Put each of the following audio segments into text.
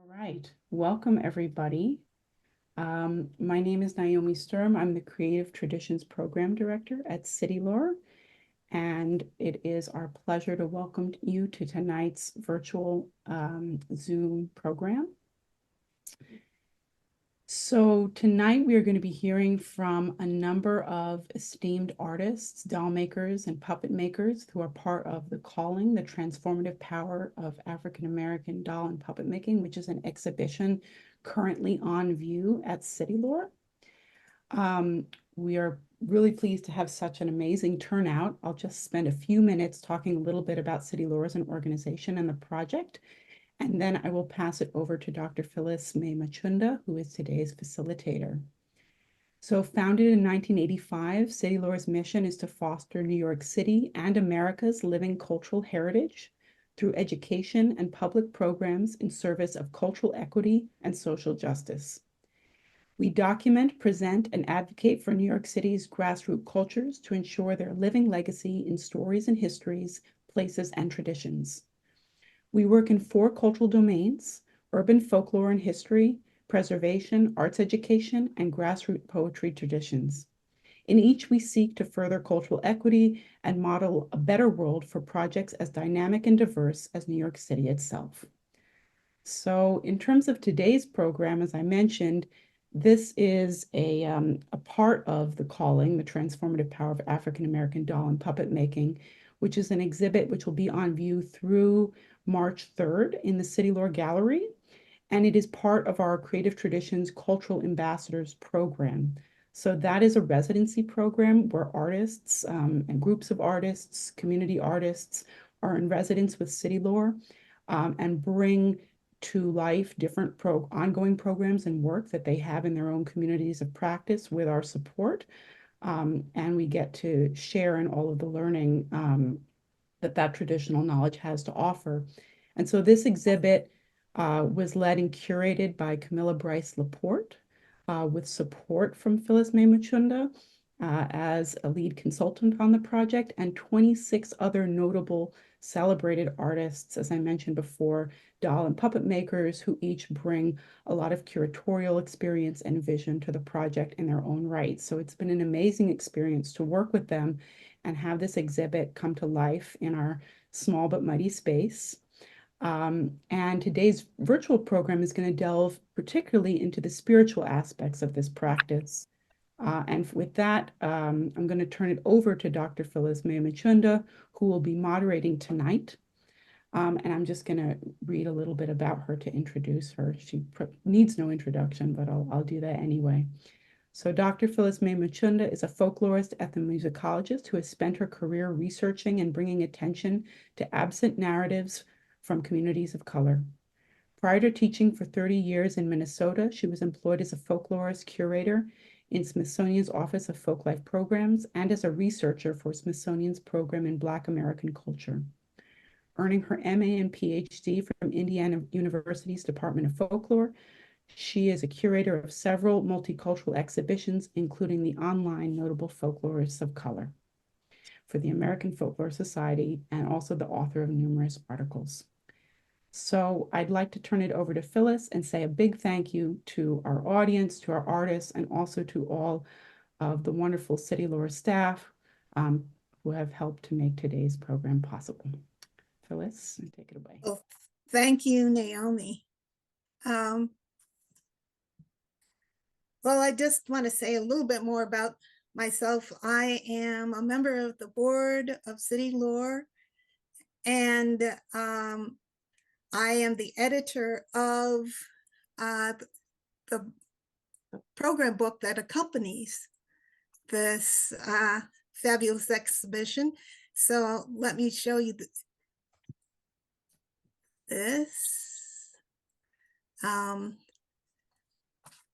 All right, welcome everybody. My name is Naomi Sturm. I'm the Creative Traditions Program Director at City Lore, and it is our pleasure to welcome you to tonight's virtual Zoom program. So tonight we are going to be hearing from a number of esteemed artists, doll makers, and puppet makers who are part of the Calling, the Transformative Power of African American Doll and Puppet Making, which is an exhibition currently on view at City Lore. We are really pleased to have such an amazing turnout. I'll just spend a few minutes talking a little bit about City Lore as an organization and the project, and then I will pass it over to Dr. Phyllis May-Machunda, who is today's facilitator. So founded in 1985, City Lore's mission is to foster New York City and America's living cultural heritage through education and public programs in service of cultural equity and social justice. We document, present, and advocate for New York City's grassroots cultures to ensure their living legacy in stories and histories, places, and traditions. We work in 4 cultural domains: urban folklore and history, preservation, arts education, and grassroots poetry traditions. In each, we seek to further cultural equity and model a better world for projects as dynamic and diverse as New York City itself. So in terms of today's program, as I mentioned, this is a part of the Calling, the Transformative Power of African American Doll and Puppet Making, which is an exhibit which will be on view through March 3rd in the City Lore Gallery, and it is part of our Creative Traditions Cultural Ambassadors program. So that is a residency program where artists and groups of artists, community artists, are in residence with City Lore and bring to life different ongoing programs and work that they have in their own communities of practice with our support. And we get to share in all of the learning that traditional knowledge has to offer. And so this exhibit was led and curated by Camila Bryce-Laport with support from Phyllis May-Machunda as a lead consultant on the project, and 26 other notable celebrated artists, as I mentioned before, doll and puppet makers who each bring a lot of curatorial experience and vision to the project in their own right. So it's been an amazing experience to work with them and have this exhibit come to life in our small but mighty space. And today's virtual program is going to delve particularly into the spiritual aspects of this practice. And with that, I'm going to turn it over to Dr. Phyllis May-Machunda, who will be moderating tonight. And I'm just going to read a little bit about her to introduce her. She needs no introduction, but I'll do that anyway. So Dr. Phyllis May-Machunda is a folklorist ethnomusicologist who has spent her career researching and bringing attention to absent narratives from communities of color. Prior to teaching for 30 years in Minnesota, she was employed as a folklorist curator in Smithsonian's Office of Folklife Programs and as a researcher for Smithsonian's program in Black American culture. Earning her MA and PhD from Indiana University's Department of Folklore, she is a curator of several multicultural exhibitions, including the online Notable Folklorists of Color for the American Folklore Society, and also the author of numerous articles. So I'd like to turn it over to Phyllis and say a big thank you to our audience, to our artists, and also to all of the wonderful City Lore staff who have helped to make today's program possible. Phyllis, take it away. Oh, thank you, Naomi. Well, I just want to say a little bit more about myself. I am a member of the board of City Lore, and I am the editor of the program book that accompanies this fabulous exhibition. So let me show you this.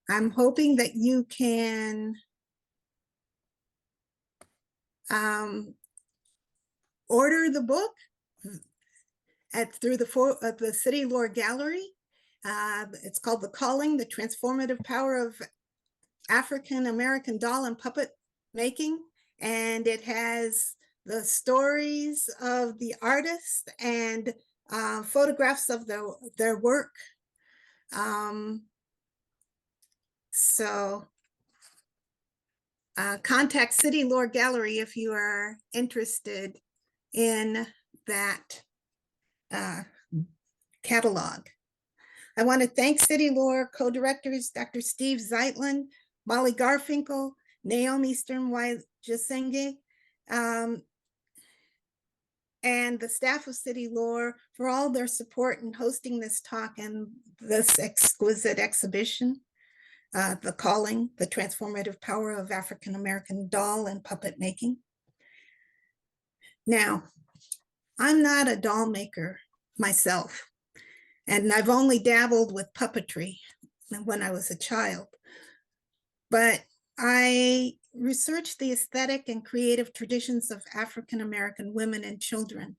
I'm hoping that you can order the book through the City Lore Gallery. It's called The Calling, the Transformative Power of African American Doll and Puppet Making, and it has the stories of the artists and photographs of their work. So contact City Lore Gallery if you are interested in that catalog. I want to thank City Lore co-directors Dr. Steve Zeitlin, Molly Garfinkel, Naomi Sternwey-Jasenge, and the staff of City Lore for all their support in hosting this talk and this exquisite exhibition, The Calling, the Transformative Power of African American Doll and Puppet Making. Now, I'm not a doll maker myself, and I've only dabbled with puppetry when I was a child, but I researched the aesthetic and creative traditions of African American women and children.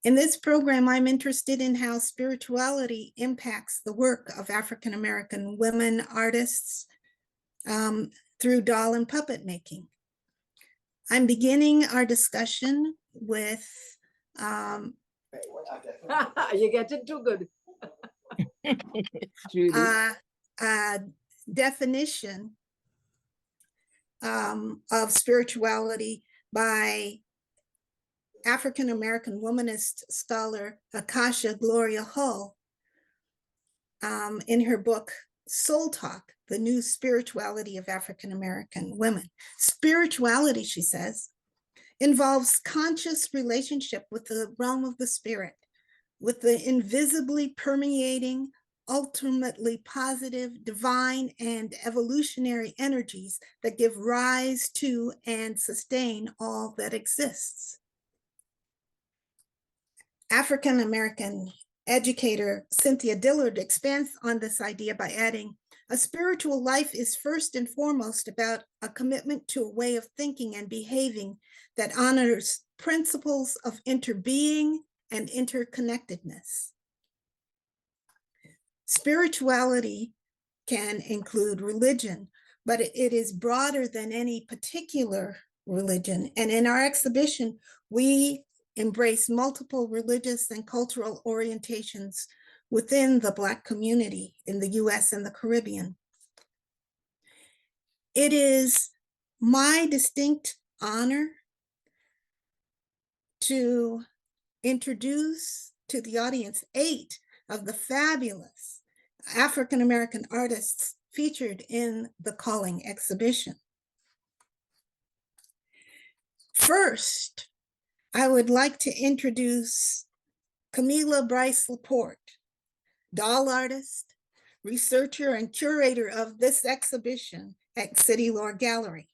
In this program, I'm interested in how spirituality impacts the work of African American women artists through doll and puppet making. I'm beginning our discussion with you get it too good. Judy. Definition of spirituality by African-American womanist scholar Akasha Gloria Hull in her book, Soul Talk, The New Spirituality of African-American Women. Spirituality, she says, involves conscious relationship with the realm of the spirit, with the invisibly permeating, ultimately positive, divine, and evolutionary energies that give rise to and sustain all that exists. African-American educator Cynthia Dillard expands on this idea by adding, a spiritual life is first and foremost about a commitment to a way of thinking and behaving that honors principles of interbeing and interconnectedness. Spirituality can include religion, but it is broader than any particular religion. And in our exhibition, we embrace multiple religious and cultural orientations within the Black community in the US and the Caribbean. It is my distinct honor to introduce to the audience 8 of the fabulous African-American artists featured in the Calling exhibition. First, I would like to introduce Camila Bryce-Laport, doll artist, researcher, and curator of this exhibition at City Lore Gallery.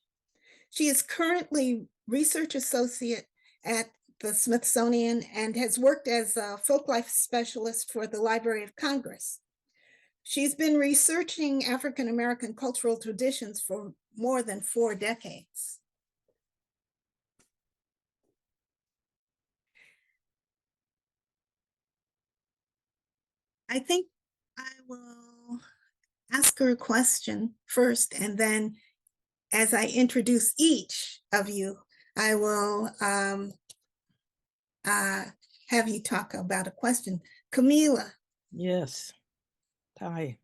She is currently research associate at the Smithsonian and has worked as a folklife specialist for the Library of Congress. She's been researching African-American cultural traditions for more than 4 decades. I think I will ask her a question first, and then as I introduce each of you, I will have you talk about a question. Camila. Yes. Hi.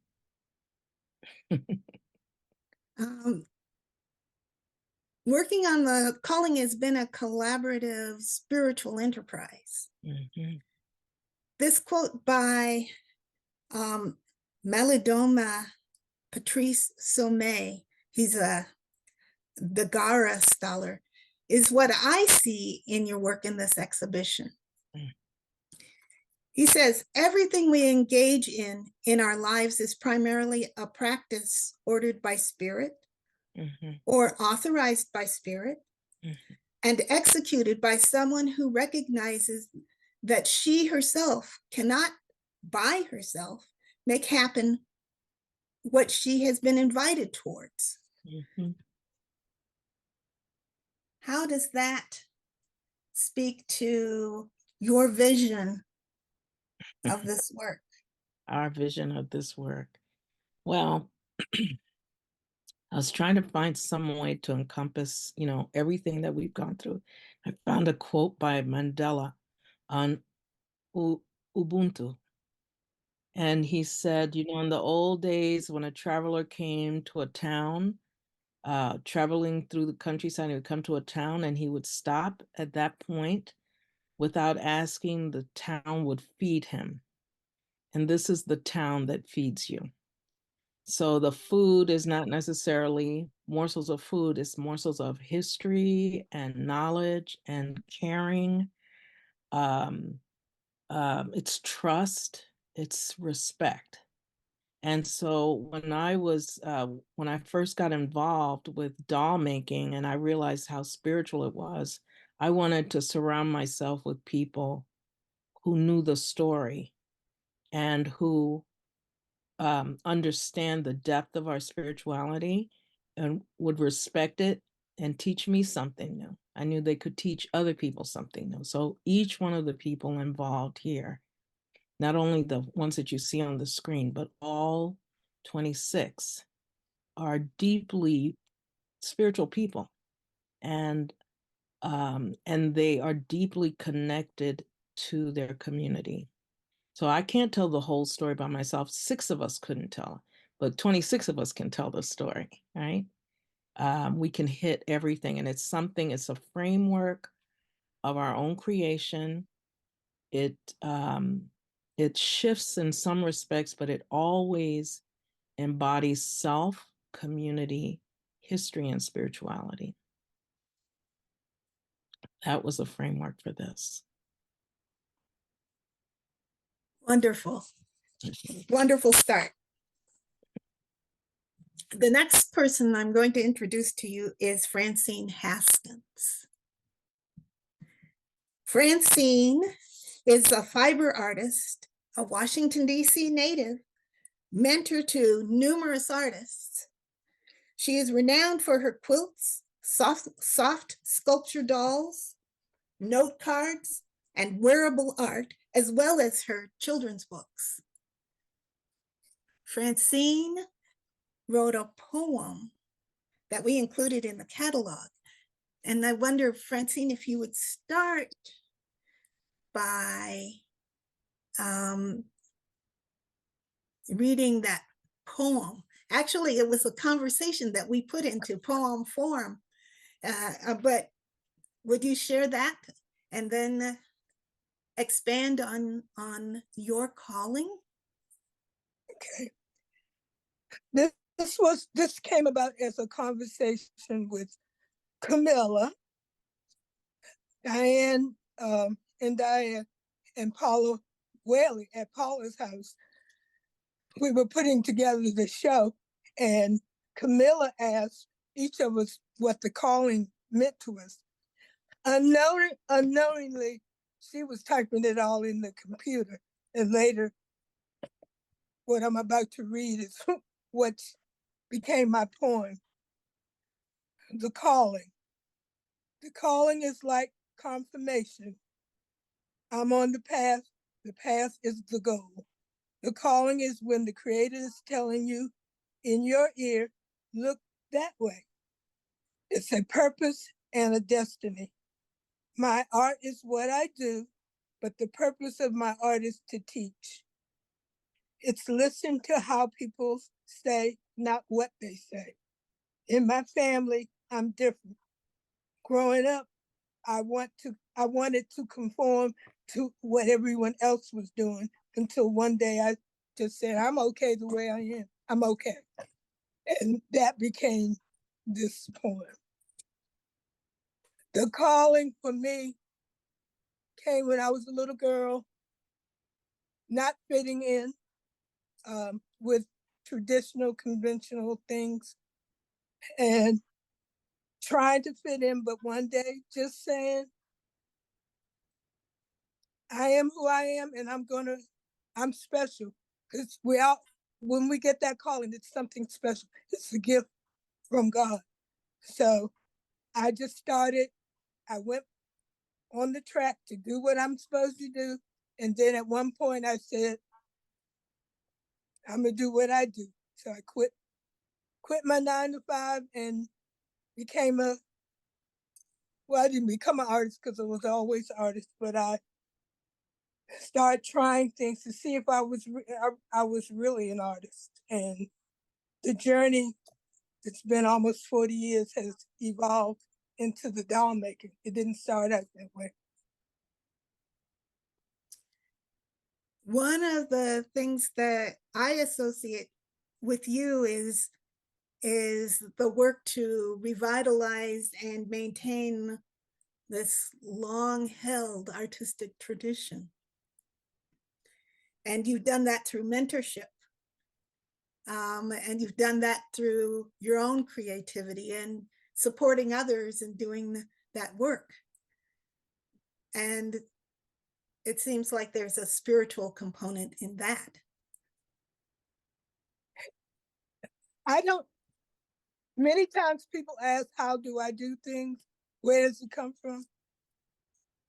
Working on the Calling has been a collaborative spiritual enterprise. Mm-hmm. This quote by Malidoma Patrice Sommet, he's the Gara scholar, is what I see in your work in this exhibition. Mm. He says, everything we engage in our lives is primarily a practice ordered by spirit, mm-hmm. or authorized by spirit, mm-hmm. and executed by someone who recognizes that she herself cannot by herself make happen what she has been invited towards. Mm-hmm. How does that speak to your vision of this work? Our vision of this work. Well, I was trying to find some way to encompass, everything that we've gone through. I found a quote by Mandela on Ubuntu. And he said, you know, in the old days when a traveler came to a town, traveling through the countryside, he would come to a town and he would stop at that point without asking, the town would feed him. And this is the town that feeds you. So the food is not necessarily morsels of food, it's morsels of history and knowledge and caring. It's trust, it's respect. And so when I first got involved with doll making and I realized how spiritual it was, I wanted to surround myself with people who knew the story and who understand the depth of our spirituality and would respect it and teach me something new. I knew they could teach other people something new. So each one of the people involved here, not only the ones that you see on the screen, but all 26 are deeply spiritual people, and they are deeply connected to their community. So I can't tell the whole story by myself. 6 of us couldn't tell, but 26 of us can tell the story, right? We can hit everything, and it's a framework of our own creation. It shifts in some respects, but it always embodies self, community, history, and spirituality. That was a framework for this. Wonderful. Wonderful start. The next person I'm going to introduce to you is Francine Haskins. Francine is a fiber artist, a Washington, D.C. native, mentor to numerous artists. She is renowned for her quilts, soft sculpture dolls, note cards, and wearable art, as well as her children's books. Francine wrote a poem that we included in the catalog. And I wonder, Francine, if you would start by reading that poem. Actually, it was a conversation that we put into poem form, but would you share that and then expand on your calling? Okay. This came about as a conversation with Camila, Diane, and Paula Whaley at Paula's house. We were putting together the show, and Camila asked each of us what the calling meant to us. Unknowingly, she was typing it all in the computer, and later, what I'm about to read is what became my poem. The calling. The calling is like confirmation. I'm on the path is the goal. The calling is when the Creator is telling you in your ear, look that way. It's a purpose and a destiny. My art is what I do, but the purpose of my art is to teach. It's listen to how people say, not what they say. In my family, I'm different. Growing up, I wanted to conform to what everyone else was doing until one day I just said, I'm okay the way I am. I'm okay. And that became this poem. The calling for me came when I was a little girl, not fitting in with traditional, conventional things and trying to fit in, but one day just saying, I am who I am and I'm special. Because when we get that calling, it's something special. It's a gift from God. So I just started, I went on the track to do what I'm supposed to do. And then at one point I said, I'm gonna do what I do. So I quit my 9-to-5 and became I didn't become an artist because I was always an artist, but I start trying things to see if I was really an artist. And the journey, it's been almost 40 years, has evolved into the doll making. It didn't start out that way. One of the things that I associate with you is the work to revitalize and maintain this long-held artistic tradition. And you've done that through mentorship. And you've done that through your own creativity and supporting others and doing that work. And it seems like there's a spiritual component in that. Many times people ask, how do I do things? Where does it come from?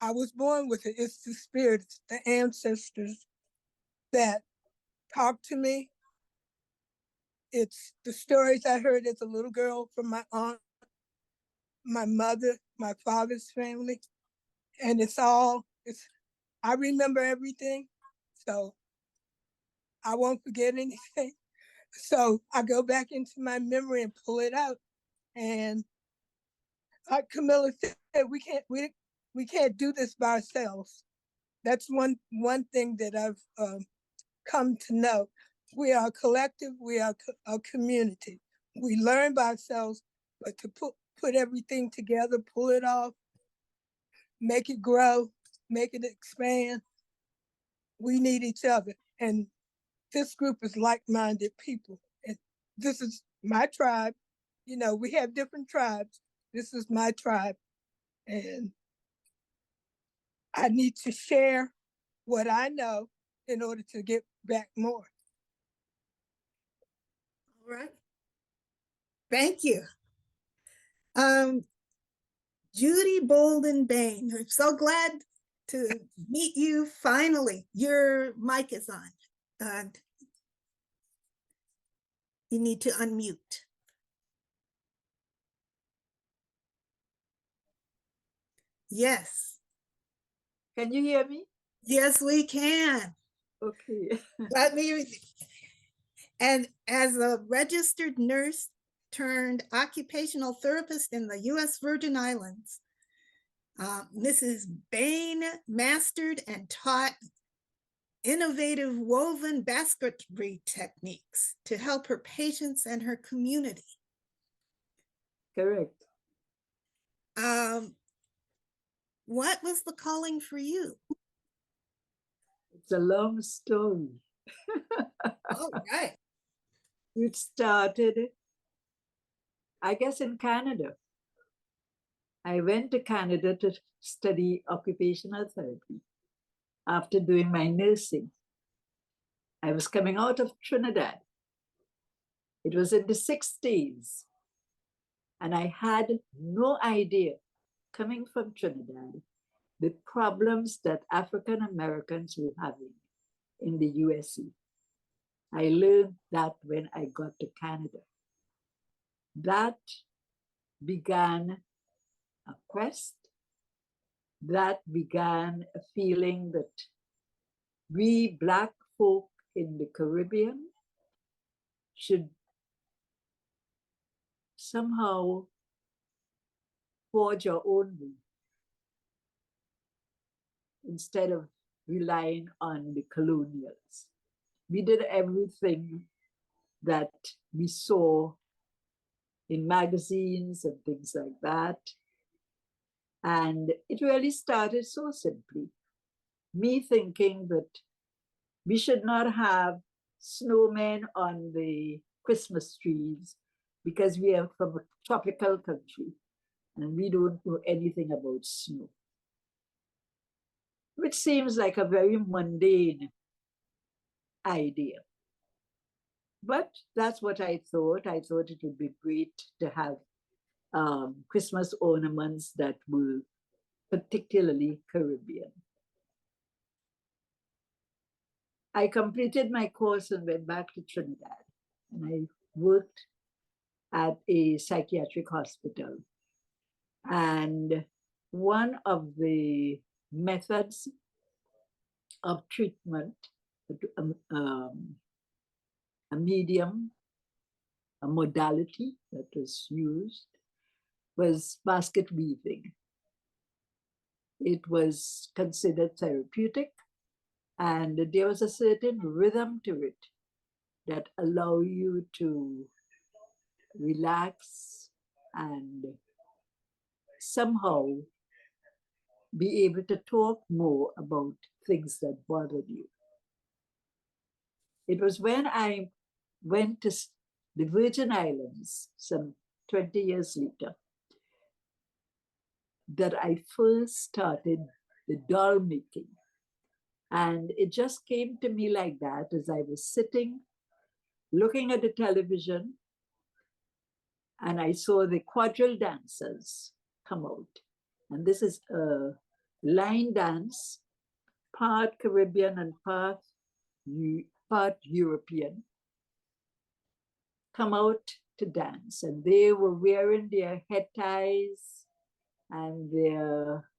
I was born with it. It's the spirits, the ancestors that talk to me. It's the stories I heard as a little girl from my aunt, my mother, my father's family. And I remember everything, so I won't forget anything. So I go back into my memory and pull it out. And like Camila said, we can't do this by ourselves. That's one thing that I've come to know. We are a collective, we are a community. We learn by ourselves, but to put everything together, pull it off, make it grow, make it expand, we need each other. And this group is like-minded people. And this is my tribe. You know, we have different tribes. This is my tribe. And I need to share what I know in order to get back more. All right. Thank you. Judy Boldon Bain, I'm so glad to meet you finally. Your mic is on. You need to unmute. Yes. Can you hear me? Yes, we can. Okay. And as a registered nurse turned occupational therapist in the U.S. Virgin Islands, Mrs. Bain mastered and taught innovative woven basketry techniques to help her patients and her community. Correct. What was the calling for you? It's a long story. All right. It started, I guess, in Canada. I went to Canada to study occupational therapy after doing my nursing. I was coming out of Trinidad. It was in the 60s. And I had no idea, coming from Trinidad, the problems that African Americans were having in the USA. I learned that when I got to Canada. That began a quest, that began a feeling that we Black folk in the Caribbean should somehow forge our own way instead of relying on the colonials. We did everything that we saw in magazines and things like that. And it really started so simply. Me thinking that we should not have snowmen on the Christmas trees because we are from a tropical country and we don't know anything about snow. Which seems like a very mundane idea. But that's what I thought. I thought it would be great to have Christmas ornaments that were particularly Caribbean. I completed my course and went back to Trinidad. And I worked at a psychiatric hospital. And one of the methods of treatment, a medium, a modality that was used was basket weaving. It was considered therapeutic, and there was a certain rhythm to it that allow you to relax and somehow be able to talk more about things that bothered you. It was when I went to the Virgin Islands some 20 years later that I first started the doll making. And it just came to me like that as I was sitting, looking at the television, and I saw the quadrille dancers come out. And this is a line dance, part Caribbean and part European, come out to dance. And they were wearing their head ties and their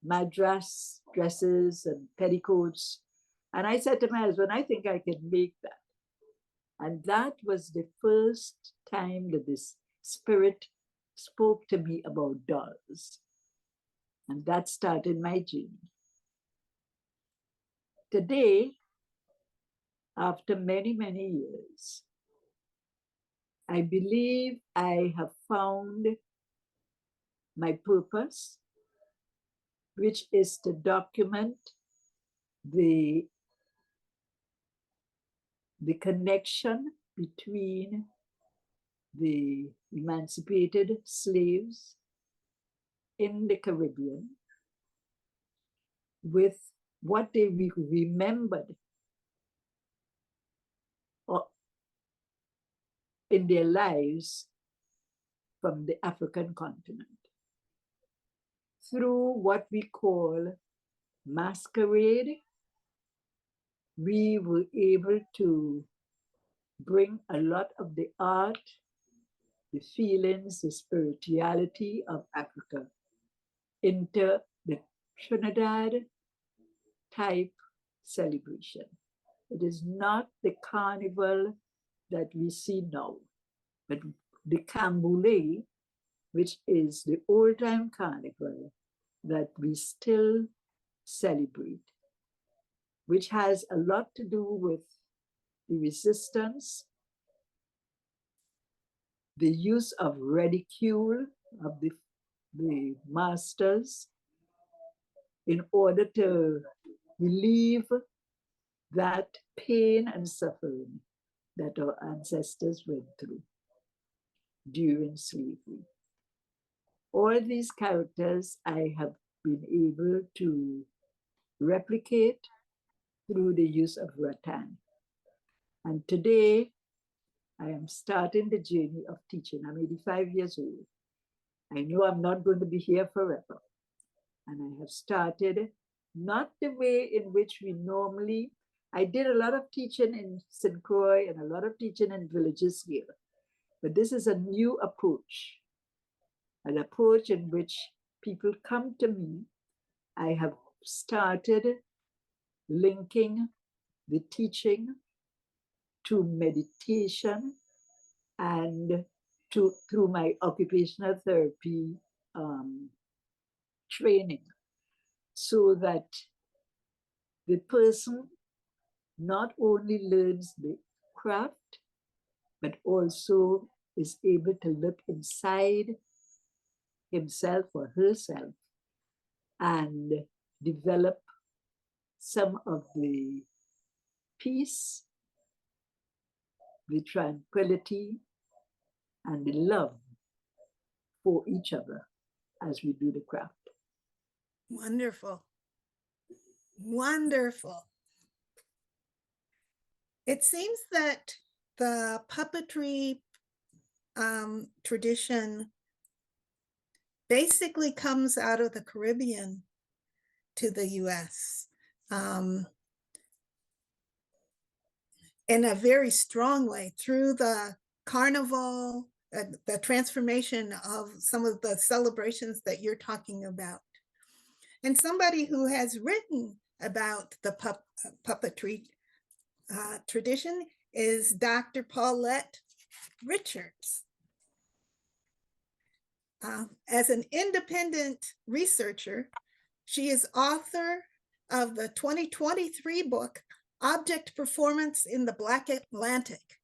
madras dresses and petticoats. And I said to my husband, I think I can make that. And that was the first time that this spirit spoke to me about dolls. And that started my journey. Today, after many, many years, I believe I have found my purpose, which is to document the connection between the emancipated slaves in the Caribbean with what they remembered in their lives from the African continent. Through what we call masquerade, we were able to bring a lot of the art, the feelings, the spirituality of Africa into the Trinidad type celebration. It is not the carnival that we see now, but the Camboulet, which is the old-time carnival that we still celebrate, which has a lot to do with the resistance, the use of ridicule of the masters in order to relieve that pain and suffering that our ancestors went through during slavery. All these characters I have been able to replicate through the use of rattan. And today, I am starting the journey of teaching. I'm 85 years old. I know I'm not going to be here forever. And I have started not the way in which we normally, I did a lot of teaching in St. Croix and a lot of teaching in villages here. But this is a new approach, an approach in which people come to me. I have started linking the teaching to meditation and through my occupational therapy training, so that the person not only learns the craft, but also is able to look inside himself or herself and develop some of the peace, the tranquility, and the love for each other as we do the craft. Wonderful. Wonderful. It seems that the puppetry tradition basically comes out of the Caribbean to the US in a very strong way through the carnival, the transformation of some of the celebrations that you're talking about. And somebody who has written about the puppetry tradition is Dr. Paulette Richards. As an independent researcher, she is author of the 2023 book, Object Performance in the Black Atlantic.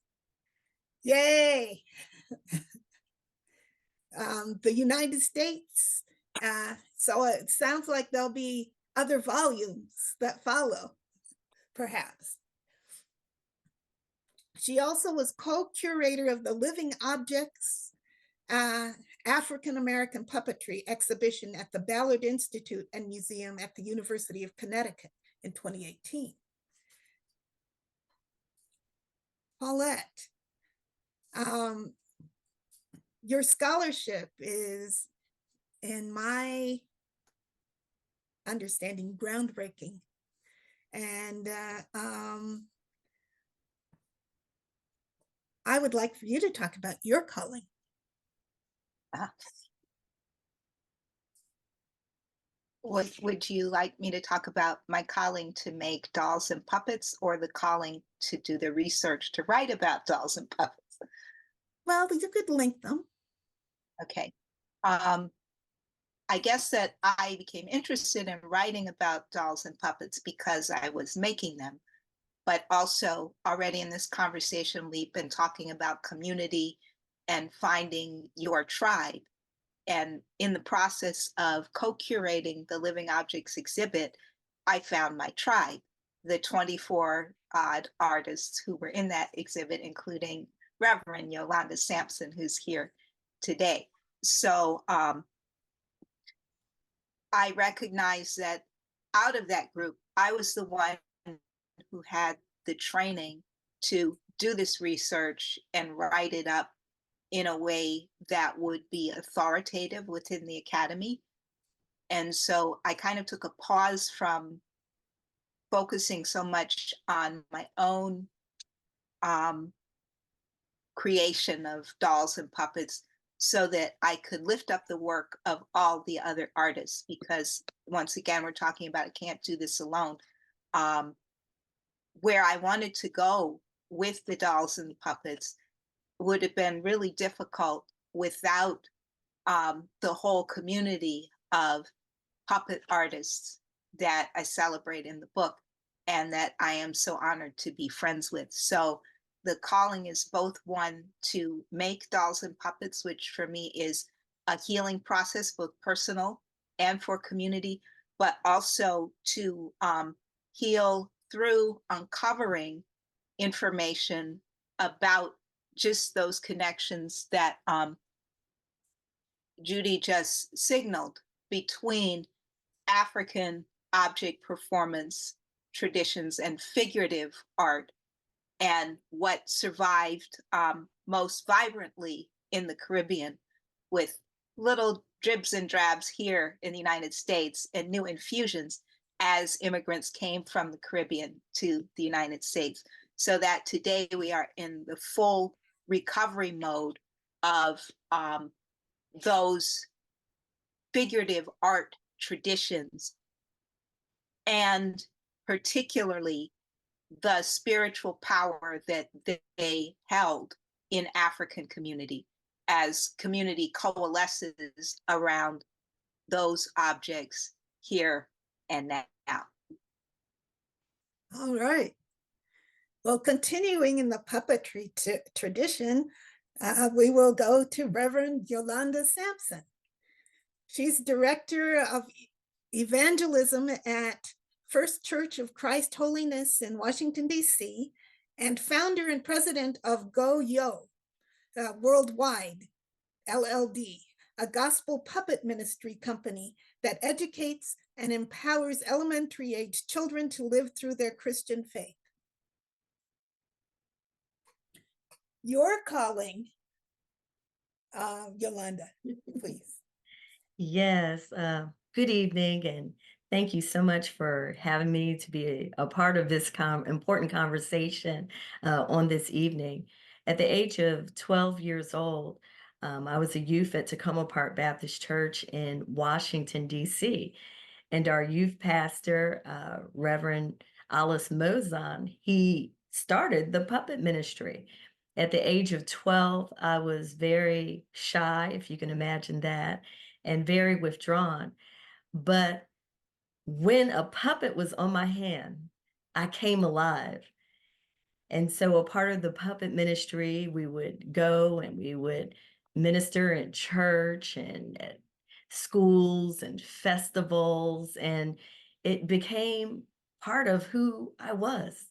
Yay! The United States. So it sounds like there'll be other volumes that follow, perhaps. She also was co-curator of the Living Objects African-American Puppetry exhibition at the Ballard Institute and Museum at the University of Connecticut in 2018. Paulette, your scholarship is, in my understanding, groundbreaking. And I would like for you to talk about your calling. Would you like me to talk about my calling to make dolls and puppets, or the calling to do the research to write about dolls and puppets? Well, you could link them. Okay. I guess that I became interested in writing about dolls and puppets because I was making them, but also already in this conversation, we've been talking about community and finding your tribe. And in the process of co-curating the Living Objects exhibit, I found my tribe, the 24 odd artists who were in that exhibit, including Reverend Yolanda Sampson, who's here today. So I recognize that out of that group, I was the one who had the training to do this research and write it up in a way that would be authoritative within the academy. And so I kind of took a pause from focusing so much on my own creation of dolls and puppets so that I could lift up the work of all the other artists, because once again, we're talking about I can't do this alone. Where I wanted to go with the dolls and the puppets would have been really difficult without the whole community of puppet artists that I celebrate in the book and that I am so honored to be friends with. So the calling is both one to make dolls and puppets, which for me is a healing process, both personal and for community, but also to heal through uncovering information about just those connections that Judy just signaled between African object performance traditions and figurative art and what survived most vibrantly in the Caribbean, with little dribs and drabs here in the United States and new infusions as immigrants came from the Caribbean to the United States. So that today we are in the full recovery mode of those figurative art traditions, and particularly the spiritual power that they held in African community as community coalesces around those objects here and now. All right. Well, continuing in the puppetry tradition, we will go to Reverend Yolanda Sampson. She's director of evangelism at First Church of Christ Holiness in Washington, D.C., and founder and president of Go Yo Worldwide, LLD, a gospel puppet ministry company that educates and empowers elementary age children to live through their Christian faith. Your calling, Yolanda, please. Yes, good evening, and thank you so much for having me to be a part of this important conversation on this evening. At the age of 12 years old, I was a youth at Tacoma Park Baptist Church in Washington, D.C., And our youth pastor, Reverend Alice Mozon, he started the puppet ministry. At the age of 12, I was very shy, if you can imagine that, and very withdrawn. But when a puppet was on my hand, I came alive. And so a part of the puppet ministry, we would go and we would minister in church and at schools and festivals. And it became part of who I was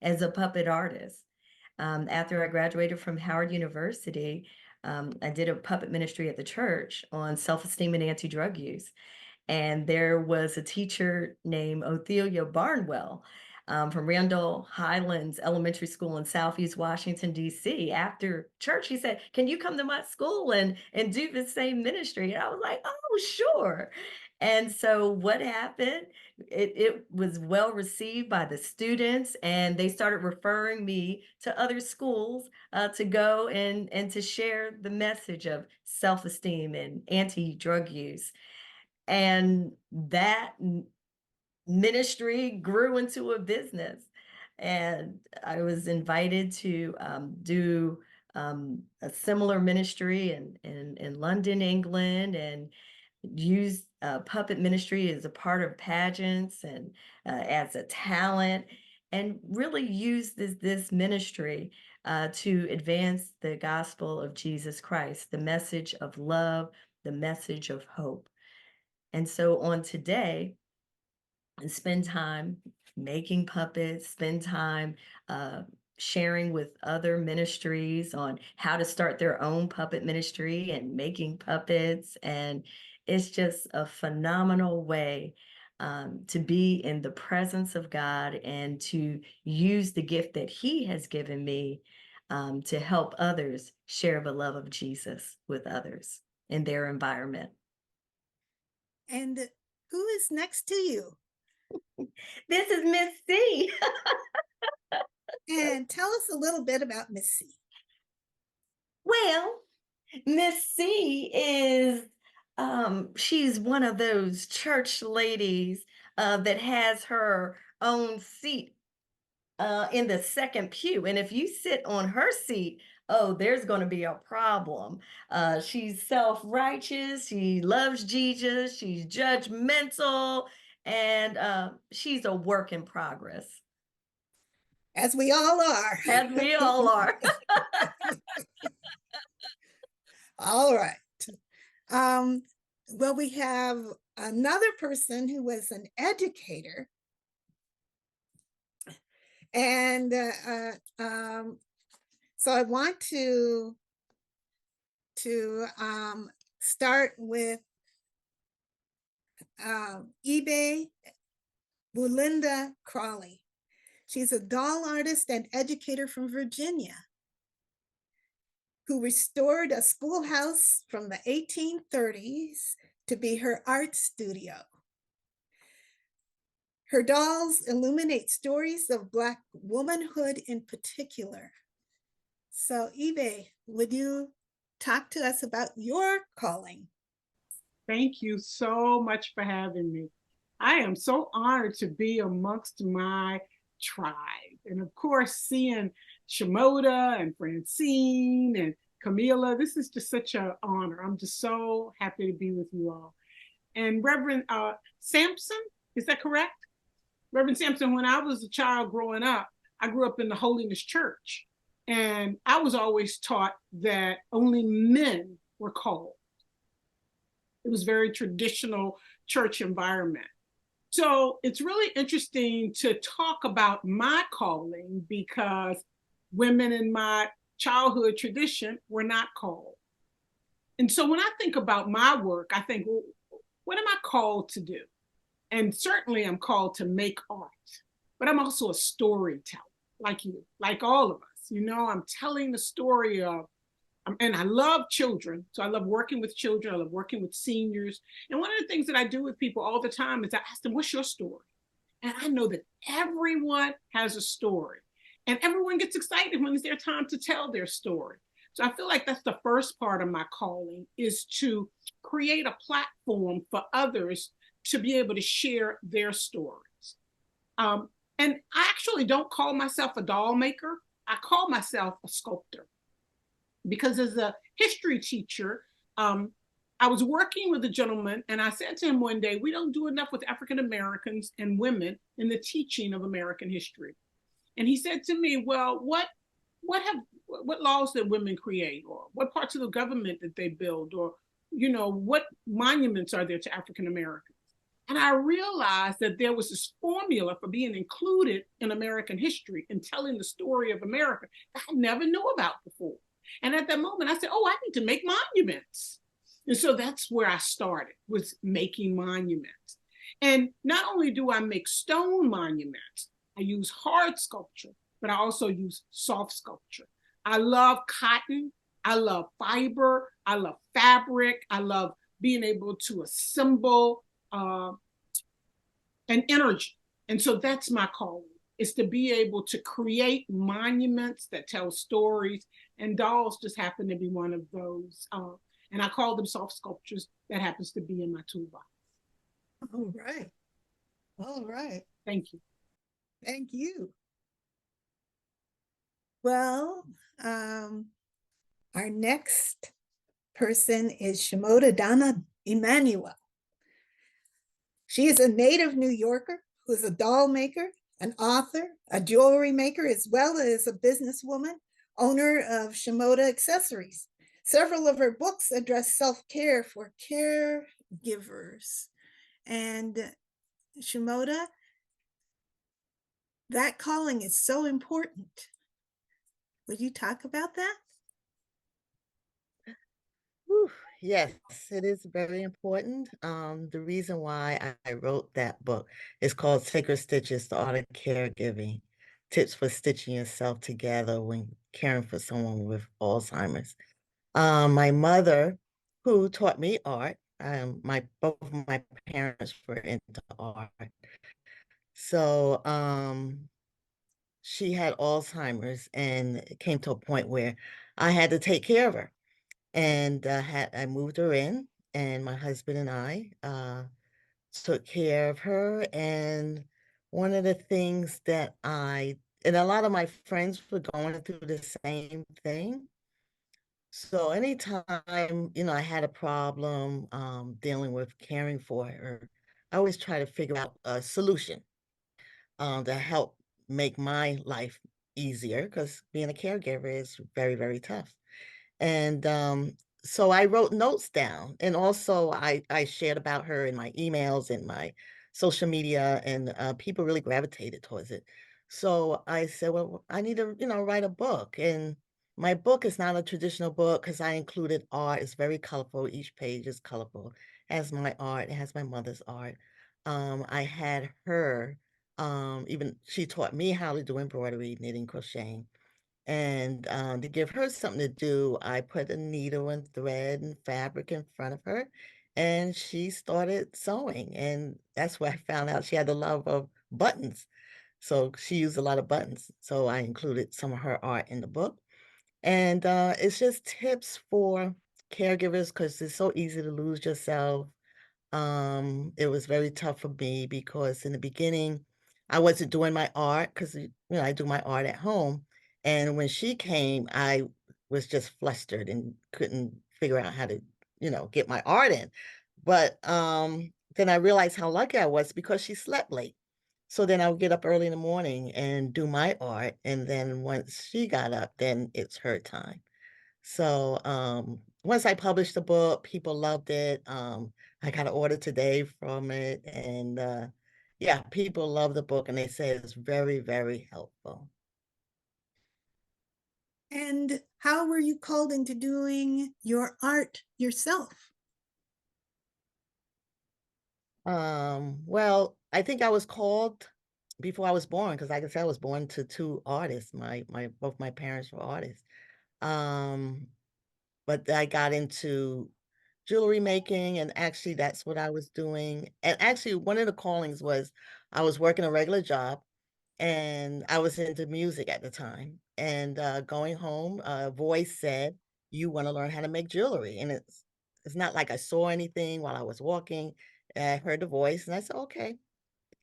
as a puppet artist. After I graduated from Howard University, I did a puppet ministry at the church on self-esteem and anti-drug use. And there was a teacher named Othelia Barnwell from Randall Highlands Elementary School in Southeast Washington, D.C. After church, he said, "Can you come to my school and do the same ministry?" And I was like, "Oh, sure." And so what happened, it was well received by the students, and they started referring me to other schools to go and to share the message of self-esteem and anti-drug use. And that ministry grew into a business. And I was invited to do a similar ministry in London, England, and used puppet ministry as a part of pageants and as a talent, and really used this ministry to advance the gospel of Jesus Christ, the message of love, the message of hope. And so on today, and spend time making puppets, spend time sharing with other ministries on how to start their own puppet ministry and making puppets. And it's just a phenomenal way to be in the presence of God and to use the gift that He has given me to help others share the love of Jesus with others in their environment. And who is next to you? This is Miss C. And tell us a little bit about Miss C. Well, Miss C is, she's one of those church ladies that has her own seat in the second pew. And if you sit on her seat, oh, there's going to be a problem. She's self-righteous. She loves Jesus. She's judgmental. And she's a work in progress. As we all are. As we all are. All right. Well, we have another person who was an educator. And so I want to start with Yolanda Crawley. She's a doll artist and educator from Virginia who restored a schoolhouse from the 1830s to be her art studio. Her dolls illuminate stories of Black womanhood in particular. So Eve, would you talk to us about your calling? Thank you so much for having me. I am so honored to be amongst my tribe. And of course, seeing Shimoda and Francine and Camila, this is just such an honor. I'm just so happy to be with you all. And Reverend Sampson, is that correct? Reverend Sampson, when I was a child growing up, I grew up in the Holiness Church. And I was always taught that only men were called. It was very traditional church environment. So it's really interesting to talk about my calling because women in my childhood tradition were not called. And so when I think about my work, I think, well, what am I called to do? And certainly I'm called to make art, but I'm also a storyteller, like you, like all of us. You know, I'm telling the story of, and I love children. So I love working with children. I love working with seniors. And one of the things that I do with people all the time is I ask them, what's your story? And I know that everyone has a story and everyone gets excited when it's their time to tell their story. So I feel like that's the first part of my calling, is to create a platform for others to be able to share their stories. And I actually don't call myself a doll maker. I call myself a sculptor, because as a history teacher, I was working with a gentleman, and I said to him one day, we don't do enough with African Americans and women in the teaching of American history. And he said to me, well, what laws did women create, or what parts of the government did they build, or what monuments are there to African Americans? And I realized that there was this formula for being included in American history and telling the story of America that I never knew about before. And at that moment, I said, oh, I need to make monuments. And so that's where I started, was making monuments. And not only do I make stone monuments, I use hard sculpture, but I also use soft sculpture. I love cotton. I love fiber. I love fabric. I love being able to assemble an energy. And so that's my calling, is to be able to create monuments that tell stories, and dolls just happen to be one of those. And I call them soft sculptures. That happens to be in my toolbox. All right. All right. Thank you. Thank you. Well, our next person is Shimoda Donna Emanuel. She is a native New Yorker who is a doll maker, an author, a jewelry maker, as well as a businesswoman, owner of Shimoda Accessories. Several of her books address self-care for caregivers. And Shimoda, that calling is so important. Would you talk about that? Whew, yes, it is very important. The reason why I wrote that book is called Sacred Stitches, The Art of Caregiving, Tips for Stitching Yourself Together When Caring for Someone with Alzheimer's. My mother, who taught me art, both of my parents were into art. So she had Alzheimer's, and it came to a point where I had to take care of her. And I moved her in, and my husband and I took care of her. And one of the things that and a lot of my friends were going through the same thing. So anytime, I had a problem dealing with caring for her, I always try to figure out a solution to help make my life easier, because being a caregiver is very, very tough. And so I wrote notes down, and also I shared about her in my emails and my social media, and people really gravitated towards it. So I said, well, I need to, write a book. And my book is not a traditional book, because I included art. It's very colorful. Each page is colorful. It has my art. It has my mother's art. I had her, even she taught me how to do embroidery, knitting, crocheting. And to give her something to do, I put a needle and thread and fabric in front of her, and she started sewing. And that's where I found out she had the love of buttons. So she used a lot of buttons. So I included some of her art in the book. And it's just tips for caregivers, because it's so easy to lose yourself. It was very tough for me, because in the beginning, I wasn't doing my art, because I do my art at home. And when she came, I was just flustered and couldn't figure out how to, get my art in. But then I realized how lucky I was, because she slept late. So then I would get up early in the morning and do my art. And then once she got up, then it's her time. So once I published the book, people loved it. I got an order today from it. And yeah, people love the book, and they say it's very, very helpful. And how were you called into doing your art yourself? Well, I think I was called before I was born, because like I said, I was born to two artists. Both my parents were artists. But I got into jewelry making, and actually that's what I was doing. And actually one of the callings was I was working a regular job, and I was into music at the time. And going home, a voice said, "You want to learn how to make jewelry." And it's not like I saw anything while I was walking. And I heard the voice and I said, okay.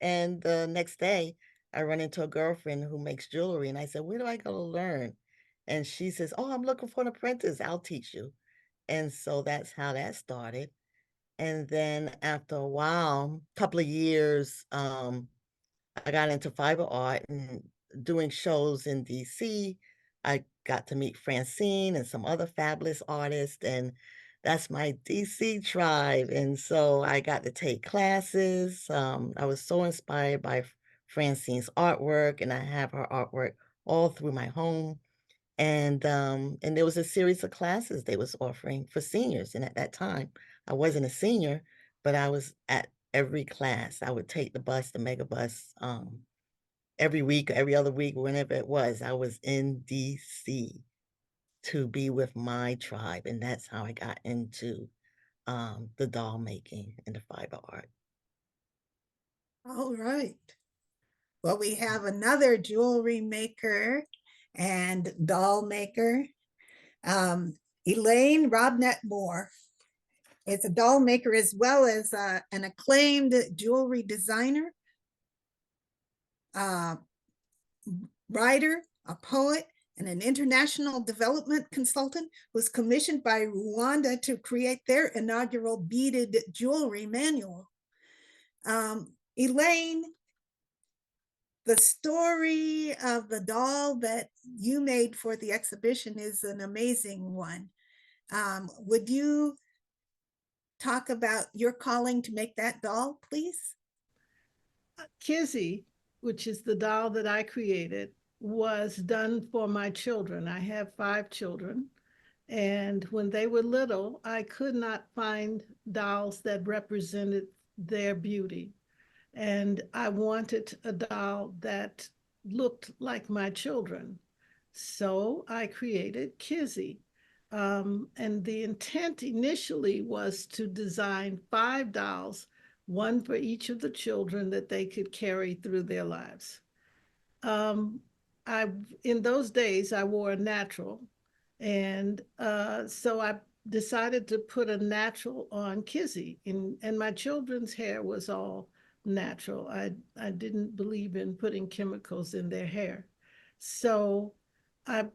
And the next day, I run into a girlfriend who makes jewelry. And I said, where do I go to learn? And she says, oh, I'm looking for an apprentice. I'll teach you. And so that's how that started. And then after a while, couple of years, I got into fiber art and doing shows in DC. I got to meet Francine and some other fabulous artists, and that's my DC tribe. And so I got to take classes. I was so inspired by Francine's artwork, and I have her artwork all through my home. And there was a series of classes they was offering for seniors. And at that time, I wasn't a senior, but I was at every class. I would take the bus, the mega bus, every week, every other week, whenever it was. I was in DC to be with my tribe, and that's how I got into the doll making and the fiber art. All right. Well, we have another jewelry maker and doll maker. Elaine Robnett Moore is a doll maker as well as an acclaimed jewelry designer, writer, a poet, and an international development consultant, was commissioned by Rwanda to create their inaugural beaded jewelry manual. Elaine, the story of the doll that you made for the exhibition is an amazing one. Would you talk about your calling to make that doll, please? Kizzy, which is the doll that I created, was done for my children. I have 5 children. And when they were little, I could not find dolls that represented their beauty. And I wanted a doll that looked like my children. So I created Kizzy. And the intent initially was to design 5 dolls, one for each of the children that they could carry through their lives. In those days, I wore a natural. And so I decided to put a natural on Kizzy. And my children's hair was all natural. I didn't believe in putting chemicals in their hair. So I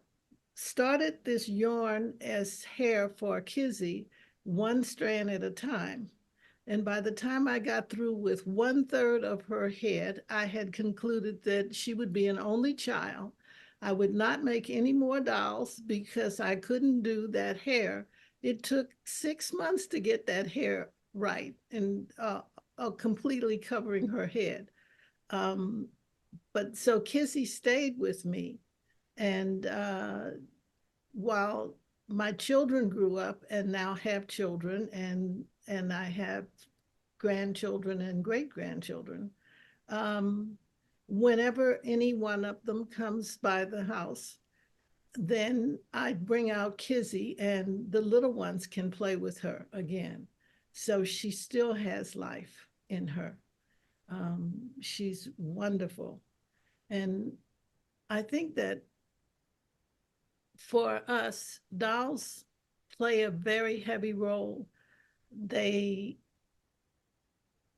started this yarn as hair for Kizzy, one strand at a time. And by the time I got through with 1/3 of her head, I had concluded that she would be an only child. I would not make any more dolls because I couldn't do that hair. It took 6 months to get that hair right and completely covering her head. But so Kizzy stayed with me. And while my children grew up and now have children, and I have grandchildren and great-grandchildren, whenever any one of them comes by the house, then I bring out Kizzy and the little ones can play with her again. So she still has life in her. She's wonderful. And I think that for us, dolls play a very heavy role. They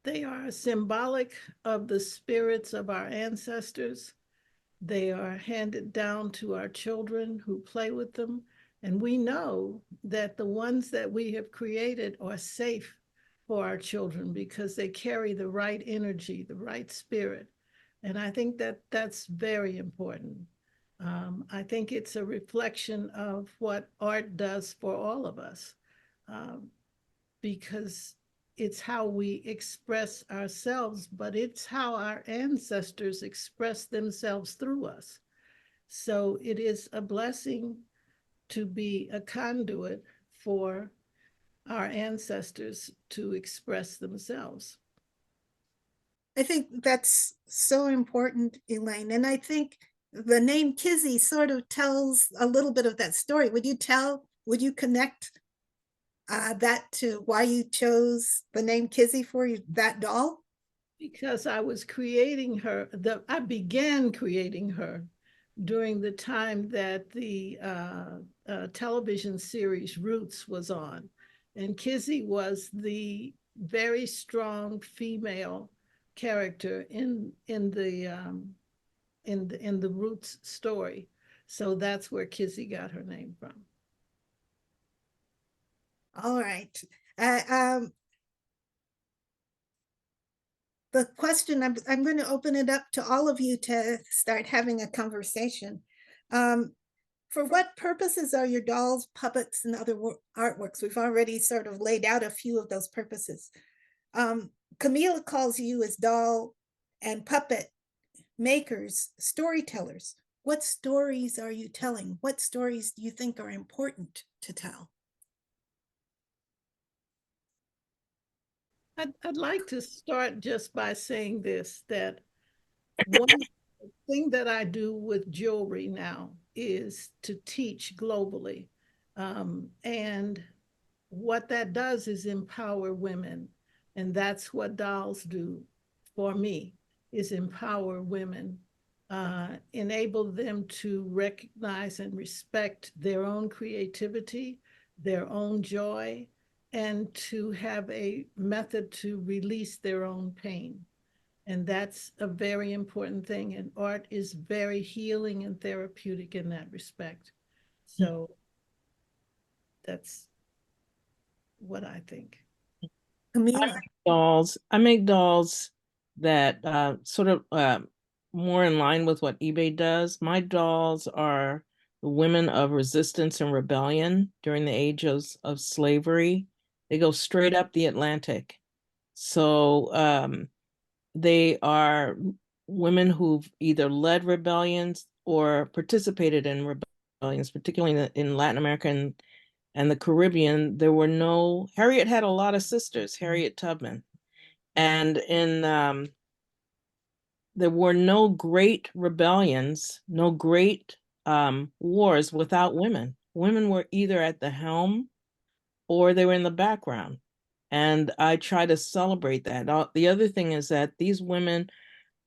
are symbolic of the spirits of our ancestors. They are handed down to our children who play with them. And we know that the ones that we have created are safe for our children because they carry the right energy, the right spirit. And I think that that's very important. I think it's a reflection of what art does for all of us, because it's how we express ourselves, but it's how our ancestors expressed themselves through us. So it is a blessing to be a conduit for our ancestors to express themselves. I think that's so important, Elaine. And I think the name Kizzy sort of tells a little bit of that story. Would you connect that to why you chose the name Kizzy for that doll? Because I was creating her, I began creating her during the time that the television series Roots was on. And Kizzy was the very strong female character in the Roots story. So that's where Kizzy got her name from. All right. The question, I'm going to open it up to all of you to start having a conversation. For what purposes are your dolls, puppets, and other artworks? We've already sort of laid out a few of those purposes. Camila calls you as doll and puppet makers, storytellers. What stories are you telling? What stories do you think are important to tell? I'd like to start just by saying this, that one thing that I do with jewelry now is to teach globally. And what that does is empower women. And that's what dolls do for me, is empower women, enable them to recognize and respect their own creativity, their own joy, and to have a method to release their own pain. And that's a very important thing. And art is very healing and therapeutic in that respect. So that's what I think. Camila. I make dolls that sort of more in line with what eBay does. My dolls are the women of resistance and rebellion during the age of slavery. They go straight up the Atlantic. So they are women who've either led rebellions or participated in rebellions, particularly in Latin America and the Caribbean. Harriet had a lot of sisters, Harriet Tubman. And there were no great rebellions, no great wars without women. Women were either at the helm or they were in the background. And I try to celebrate that. The other thing is that these women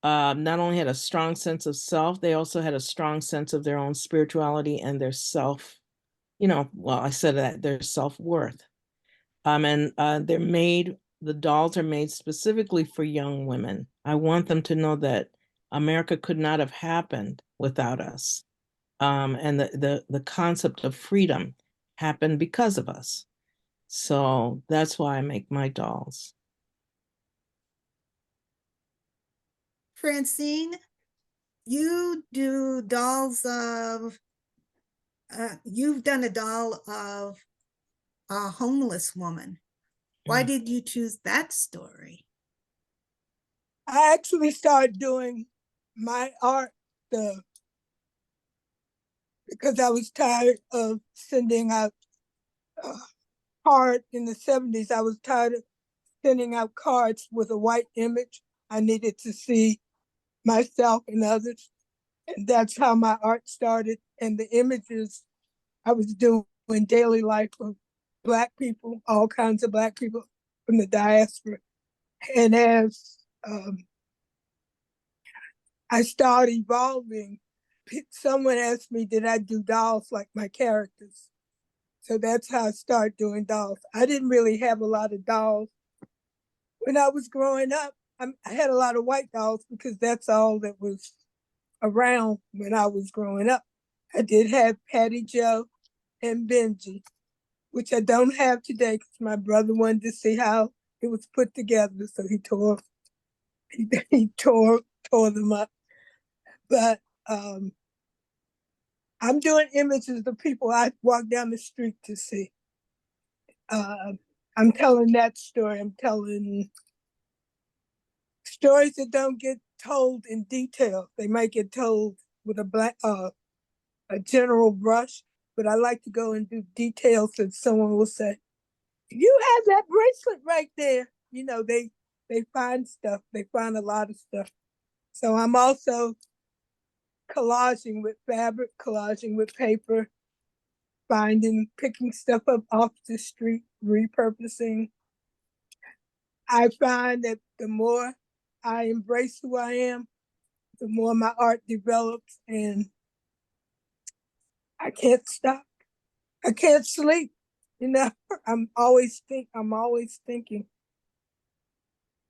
not only had a strong sense of self, they also had a strong sense of their own spirituality and their self, I said that, their self-worth. And the dolls are made specifically for young women. I want them to know that America could not have happened without us. And the concept of freedom happened because of us. So that's why I make my dolls. Francine, you do dolls of, you've done a doll of a homeless woman. Why did you choose that story? I actually started doing my art because I was tired of sending out cards in the 70s. I was tired of sending out cards with a white image. I needed to see myself and others. And that's how my art started. And the images I was doing daily life of Black people, all kinds of Black people from the diaspora. And as I started evolving, someone asked me, did I do dolls like my characters? So that's how I started doing dolls. I didn't really have a lot of dolls. When I was growing up, I had a lot of white dolls because that's all that was around when I was growing up. I did have Patty Joe and Benji, which I don't have today because my brother wanted to see how it was put together, so he tore them up. But I'm doing images of people I walk down the street to see. I'm telling that story. I'm telling stories that don't get told in detail. They might get told with a general brush, but I like to go and do details that someone will say, you have that bracelet right there. You know, they find stuff. They find a lot of stuff. So I'm also collaging with fabric, collaging with paper, picking stuff up off the street, repurposing. I find that the more I embrace who I am, the more my art develops, and I can't stop. I can't sleep. You know, I'm always thinking.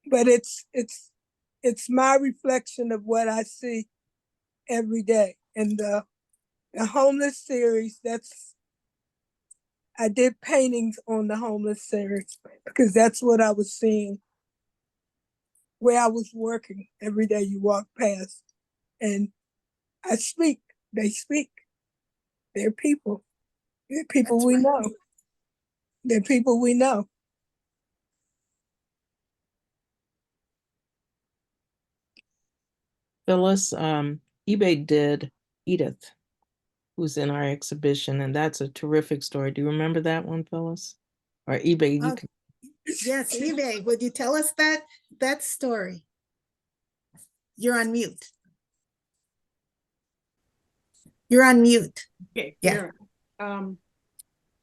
but it's my reflection of what I see every day. And the homeless series, I did paintings on the homeless series because that's what I was seeing where I was working every day. You walk past and I speak, they speak. They're people. They're people we know. They're people we know. Phyllis, eBay did Edith, who's in our exhibition, and that's a terrific story. Do you remember that one, Phyllis? Or eBay, you can. Yes, eBay, would you tell us that story? You're on mute. You're on mute. Okay, Yeah.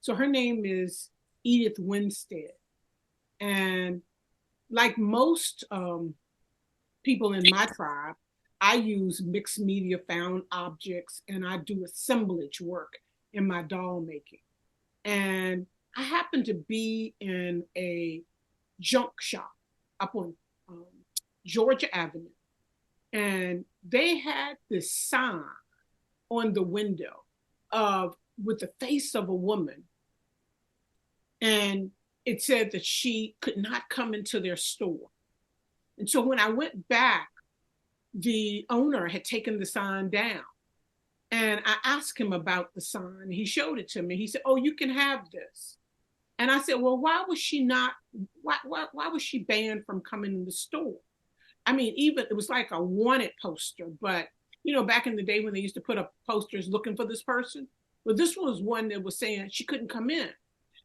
So her name is Edith Winstead. And like most people in my tribe, I use mixed media found objects and I do assemblage work in my doll making. And I happened to be in a junk shop up on Georgia Avenue. And they had this sign on the window with the face of a woman. And it said that she could not come into their store. And so when I went back, the owner had taken the sign down. And I asked him about the sign. He showed it to me. He said, "Oh, you can have this." And I said, "Well, why was she banned from coming in the store?" I mean, even it was like a wanted poster, but back in the day when they used to put up posters looking for this person, well, this was one that was saying she couldn't come in.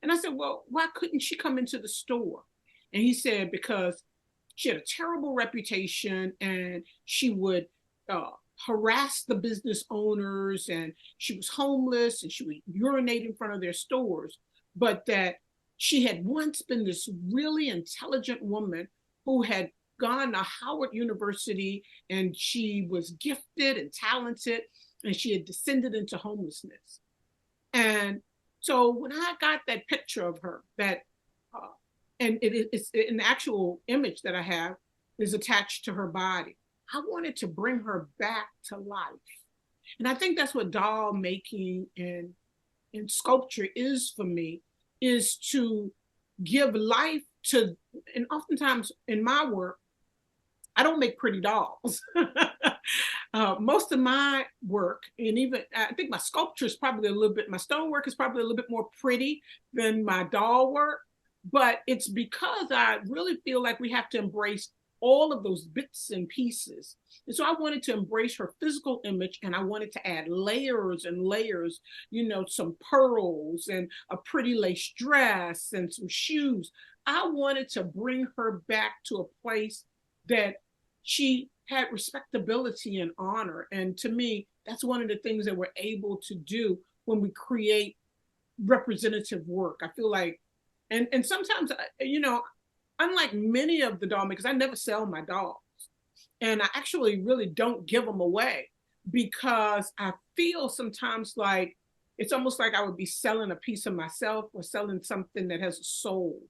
And I said, "Well, why couldn't she come into the store?" And he said, because she had a terrible reputation and she would harass the business owners, and she was homeless and she would urinate in front of their stores, but that she had once been this really intelligent woman who had gone to Howard University, and she was gifted and talented, and she had descended into homelessness. And so when I got that picture of her, and it's an actual image that I have is attached to her body, I wanted to bring her back to life. And I think that's what doll making and sculpture is for me, is to give life to, and oftentimes in my work, I don't make pretty dolls. Most of my work, and even I think my sculpture is probably my stonework is probably a little bit more pretty than my doll work, but it's because I really feel like we have to embrace all of those bits and pieces. And so I wanted to embrace her physical image, and I wanted to add layers and layers, some pearls and a pretty lace dress and some shoes. I wanted to bring her back to a place that she had respectability and honor. And to me, that's one of the things that we're able to do when we create representative work. I feel like, and sometimes, unlike many of the doll makers, I never sell my dolls. And I actually really don't give them away, because I feel sometimes like it's almost like I would be selling a piece of myself or selling something that has a soul,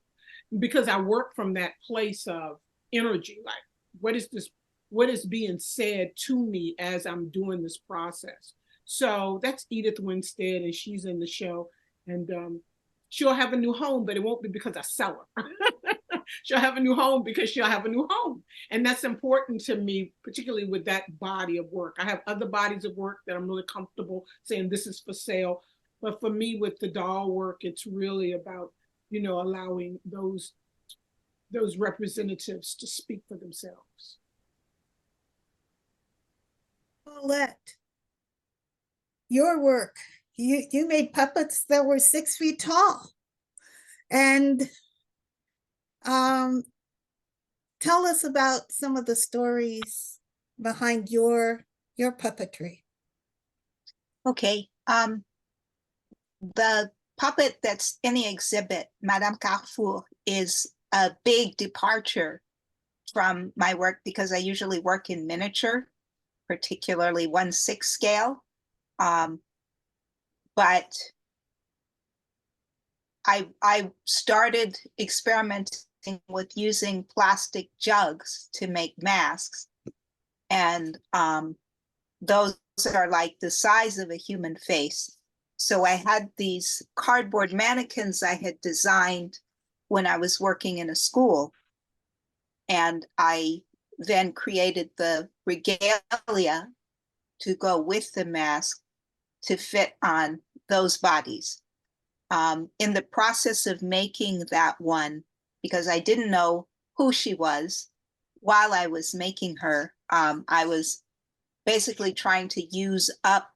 because I work from that place of energy. Like, what is being said to me as I'm doing this process? So that's Edith Winstead, and she's in the show. And she'll have a new home, but it won't be because I sell her. She'll have a new home because she'll have a new home. And that's important to me, particularly with that body of work. I have other bodies of work that I'm really comfortable saying this is for sale. But for me, with the doll work, it's really about, allowing those representatives to speak for themselves. Paulette, your work, you made puppets that were 6 feet tall. And tell us about some of the stories behind your puppetry. Okay. The puppet that's in the exhibit, Madame Carrefour, is a big departure from my work, because I usually work in miniature, particularly 1/6 scale. But I started experimenting with using plastic jugs to make masks. And those are like the size of a human face. So I had these cardboard mannequins I had designed when I was working in a school. And I then created the regalia to go with the mask to fit on those bodies. In the process of making that one, because I didn't know who she was while I was making her, I was basically trying to use up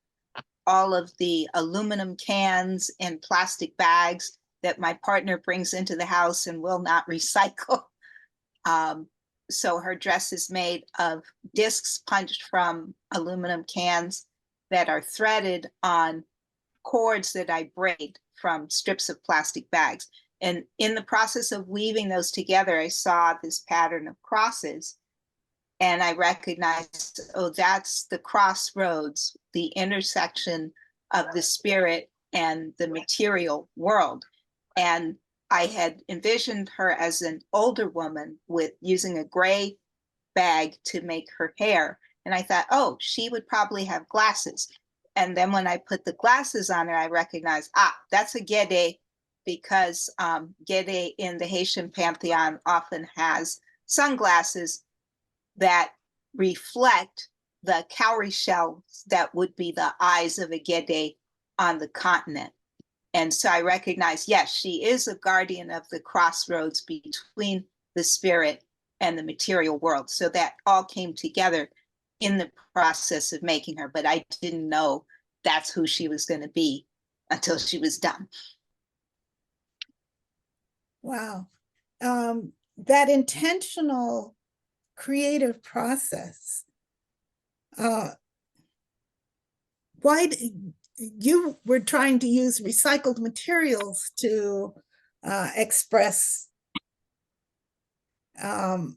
all of the aluminum cans and plastic bags that my partner brings into the house and will not recycle. So her dress is made of discs punched from aluminum cans that are threaded on cords that I braid from strips of plastic bags. And in the process of weaving those together, I saw this pattern of crosses. And I recognized, oh, that's the crossroads, the intersection of the spirit and the material world. And I had envisioned her as an older woman with using a gray bag to make her hair. And I thought, oh, she would probably have glasses. And then when I put the glasses on her, I recognized, that's a Gede, because Gede in the Haitian pantheon often has sunglasses that reflect the cowrie shells that would be the eyes of a Gede on the continent. And so I recognize, yes, she is a guardian of the crossroads between the spirit and the material world. So that all came together in the process of making her, but I didn't know that's who she was going to be until she was done. Wow. That intentional creative process. Why you were trying to use recycled materials to express her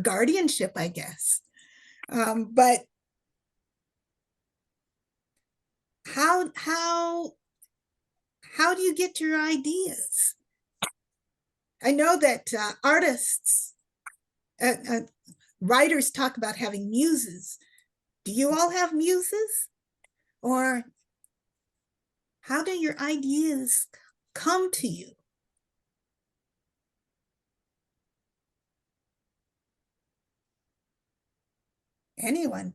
guardianship, I guess. But how do you get your ideas? I know that artists, writers talk about having muses. Do you all have muses? Or how do your ideas come to you? Anyone?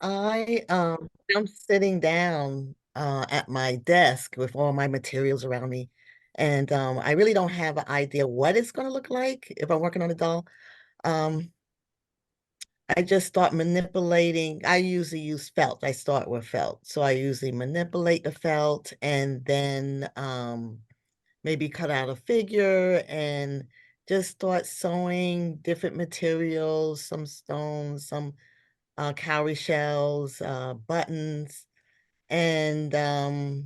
I'm sitting down at my desk with all my materials around me. And I really don't have an idea what it's going to look like if I'm working on a doll. I just start manipulating. I usually use felt. I start with felt. So I usually manipulate the felt and then maybe cut out a figure and just start sewing different materials, some stones, some cowrie shells, buttons. And I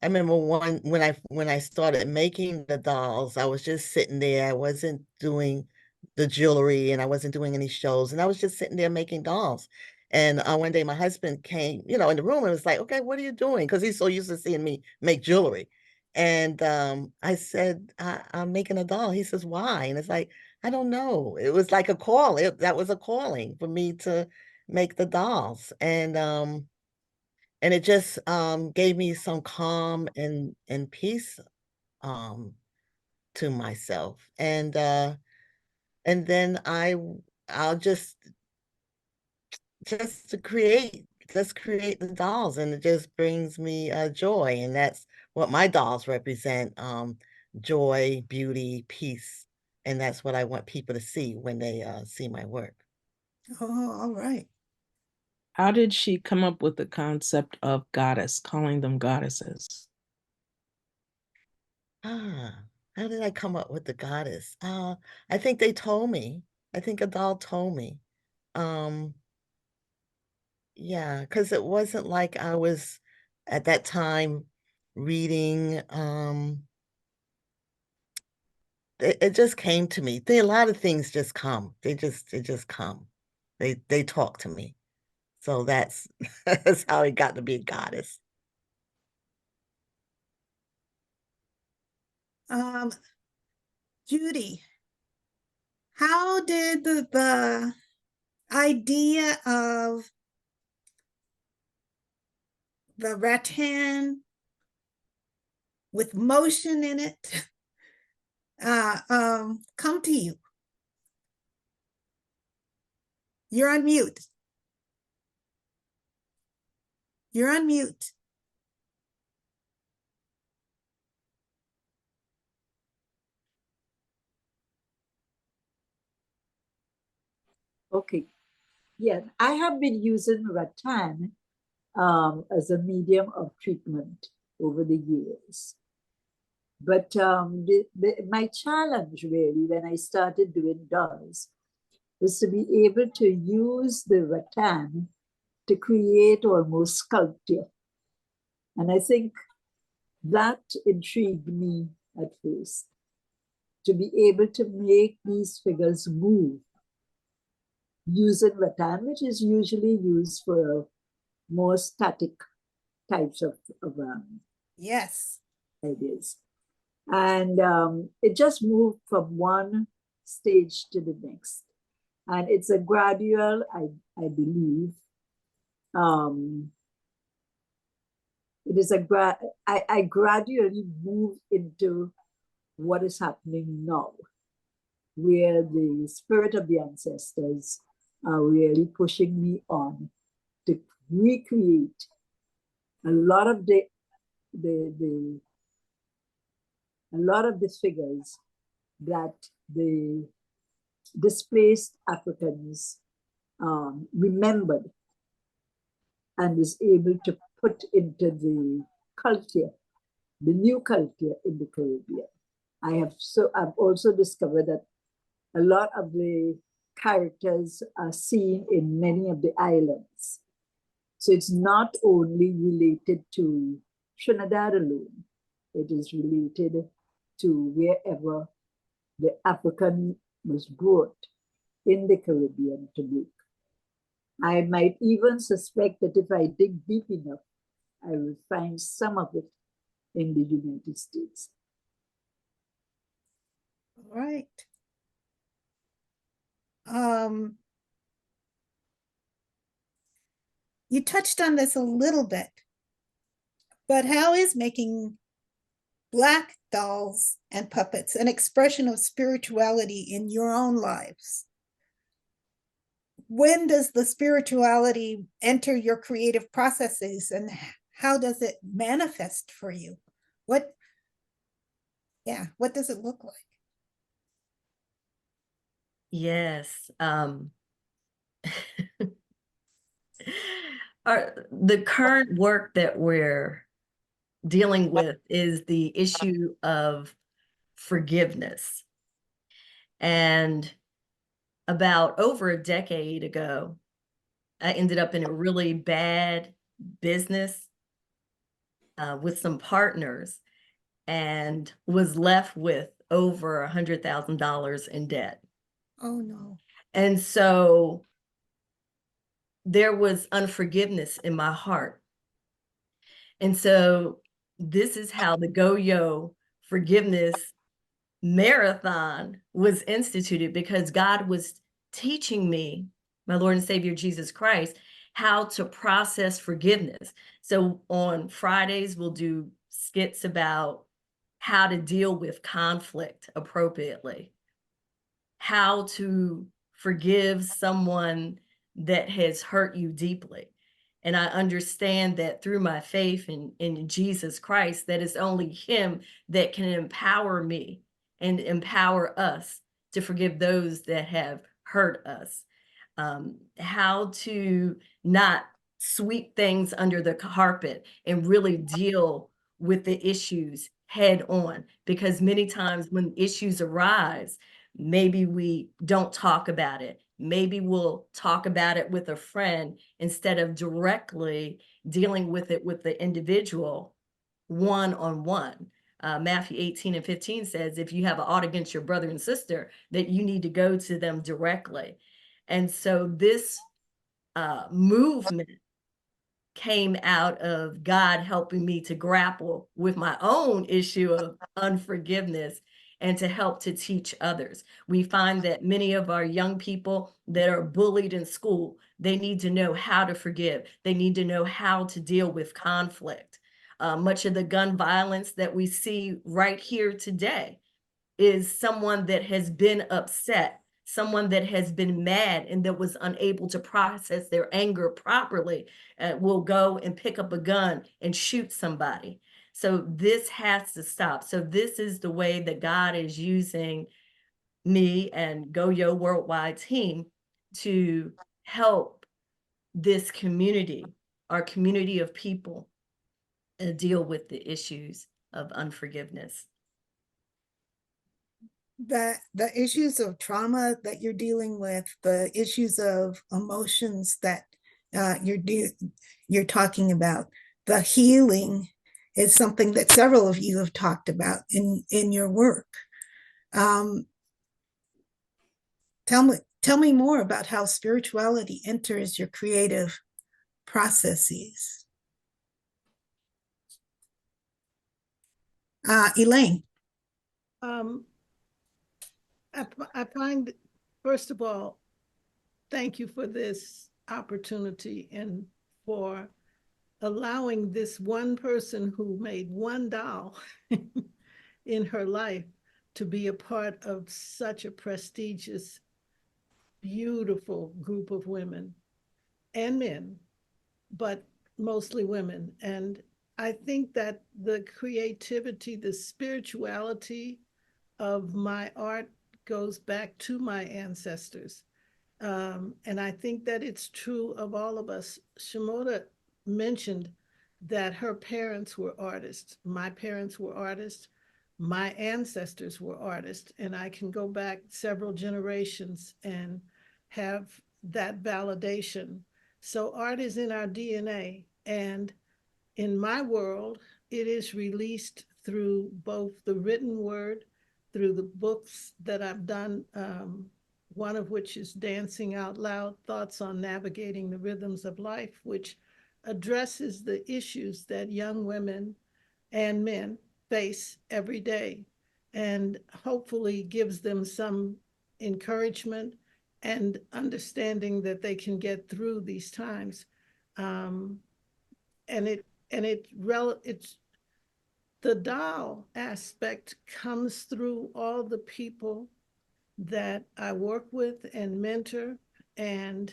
remember when I started making the dolls, I was just sitting there. I wasn't doing the jewelry and I wasn't doing any shows, and I was just sitting there making dolls. And one day my husband came, in the room and was like, "Okay, what are you doing?" Because he's so used to seeing me make jewelry. And I said, I'm making a doll. He says, "Why?" And it's like, I don't know. It was like a call. That was a calling for me to make the dolls. And it just gave me some calm and peace to myself. And then I'll just to create the dolls, and it just brings me joy. And that's what my dolls represent, joy, beauty, peace. And that's what I want people to see when they see my work. Oh, all right. How did she come up with the concept of goddess, calling them goddesses? How did I come up with the goddess? I think they told me. I think a doll told me. Yeah, because it wasn't like I was at that time reading. It just came to me. A lot of things just come. They just come. They talk to me. So that's that's how it got to be a goddess. Judy, how did the idea of the rattan with motion in it come to you? You're on mute. You're on mute. Okay. Yeah, I have been using rattan as a medium of treatment over the years. But my challenge really when I started doing dolls was to be able to use the rattan to create almost sculpture. And I think that intrigued me at first, to be able to make these figures move using rattan, which is usually used for more static types of Yes. ideas. And it just moved from one stage to the next. And it's a gradual, I believe. It is I gradually move into what is happening now, where the spirit of the ancestors are really pushing me on to recreate a lot of the figures that the displaced Africans remembered and was able to put into the culture, the new culture in the Caribbean. I've also discovered that a lot of the characters are seen in many of the islands. So it's not only related to Trinidad alone, it is related to wherever the African was brought in the Caribbean to live. I might even suspect that if I dig deep enough, I will find some of it in the United States. All right. You touched on this a little bit, but how is making Black dolls and puppets an expression of spirituality in your own lives? When does the spirituality enter your creative processes, and how does it manifest for you? What does it look like? Yes. The current work that we're dealing with is the issue of forgiveness. And about over a decade ago, I ended up in a really bad business with some partners and was left with over $100,000 in debt. Oh, no. And so there was unforgiveness in my heart. And so this is how the Go-Yo Forgiveness Marathon was instituted, because God was teaching me, my Lord and Savior Jesus Christ, how to process forgiveness. So on Fridays, we'll do skits about how to deal with conflict appropriately, how to forgive someone that has hurt you deeply. And I understand that through my faith in Jesus Christ, that it's only Him that can empower me and empower us to forgive those that have hurt us. How to not sweep things under the carpet and really deal with the issues head on. Because many times when issues arise, maybe we don't talk about it. Maybe we'll talk about it with a friend instead of directly dealing with it with the individual one-on-one. Matthew 18:15 says, if you have an ought against your brother and sister, that you need to go to them directly. And so this movement came out of God helping me to grapple with my own issue of unforgiveness and to help to teach others. We find that many of our young people that are bullied in school, they need to know how to forgive. They need to know how to deal with conflict. Much of the gun violence that we see right here today is someone that has been upset, someone that has been mad and that was unable to process their anger properly, will go and pick up a gun and shoot somebody. So this has to stop. So this is the way that God is using me and Go Yo Worldwide team to help this community, our community of people, deal with the issues of unforgiveness. The issues of trauma that you're dealing with, the issues of emotions that you're talking about, the healing is something that several of you have talked about in your work. Tell me more about how spirituality enters your creative processes. Elaine. I find, first of all, thank you for this opportunity and for allowing this one person who made one doll in her life to be a part of such a prestigious, beautiful group of women and men, but mostly women. And I think that the creativity, the spirituality of my art goes back to my ancestors. And I think that it's true of all of us. Shimoda mentioned that her parents were artists. My parents were artists. My ancestors were artists. And I can go back several generations and have that validation. So art is in our DNA. And in my world, it is released through both the written word, through the books that I've done, one of which is Dancing Out Loud, Thoughts on Navigating the Rhythms of Life, which addresses the issues that young women and men face every day and hopefully gives them some encouragement and understanding that they can get through these times. It's the doll aspect comes through all the people that I work with and mentor and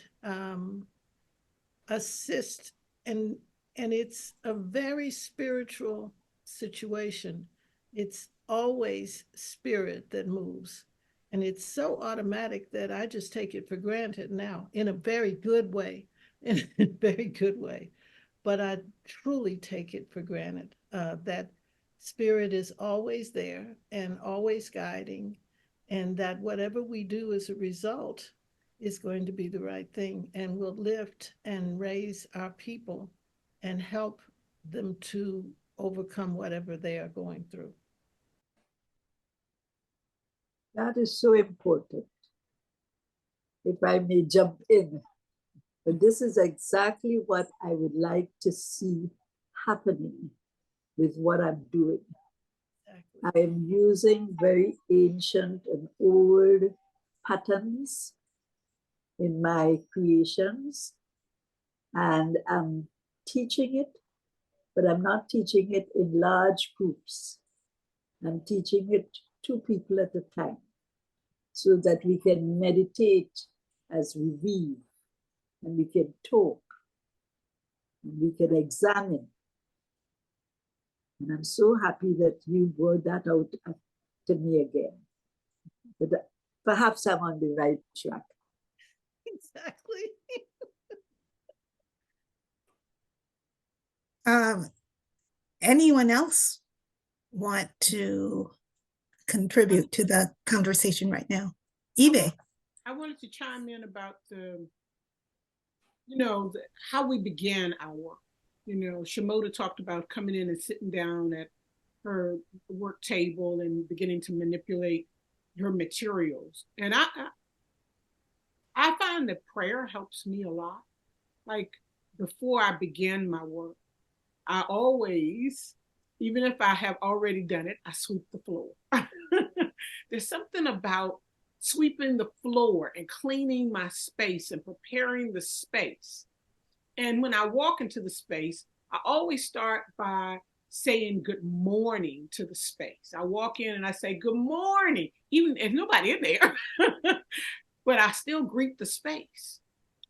assist, and it's a very spiritual situation. It's always spirit that moves, and it's so automatic that I just take it for granted now in a very good way, in a very good way. But I truly take it for granted that spirit is always there and always guiding, and that whatever we do as a result is going to be the right thing and will lift and raise our people and help them to overcome whatever they are going through. That is so important. If I may jump in, but this is exactly what I would like to see happening with what I'm doing. Exactly. I am using very ancient and old patterns in my creations, and I'm teaching it, but I'm not teaching it in large groups. I'm teaching it 2 people at a time so that we can meditate as we weave, and we can talk, and we can examine. And I'm so happy that you brought that out to me again. But perhaps I'm on the right track. Exactly. Anyone else want to contribute to the conversation right now? Eve. I wanted to chime in about how we began our work. Shimoda talked about coming in and sitting down at her work table and beginning to manipulate her materials. And I find that prayer helps me a lot. Like, before I begin my work, I always, even if I have already done it, I sweep the floor. There's something about sweeping the floor and cleaning my space and preparing the space. And when I walk into the space, I always start by saying good morning to the space. I walk in and I say good morning, even if nobody in there, but I still greet the space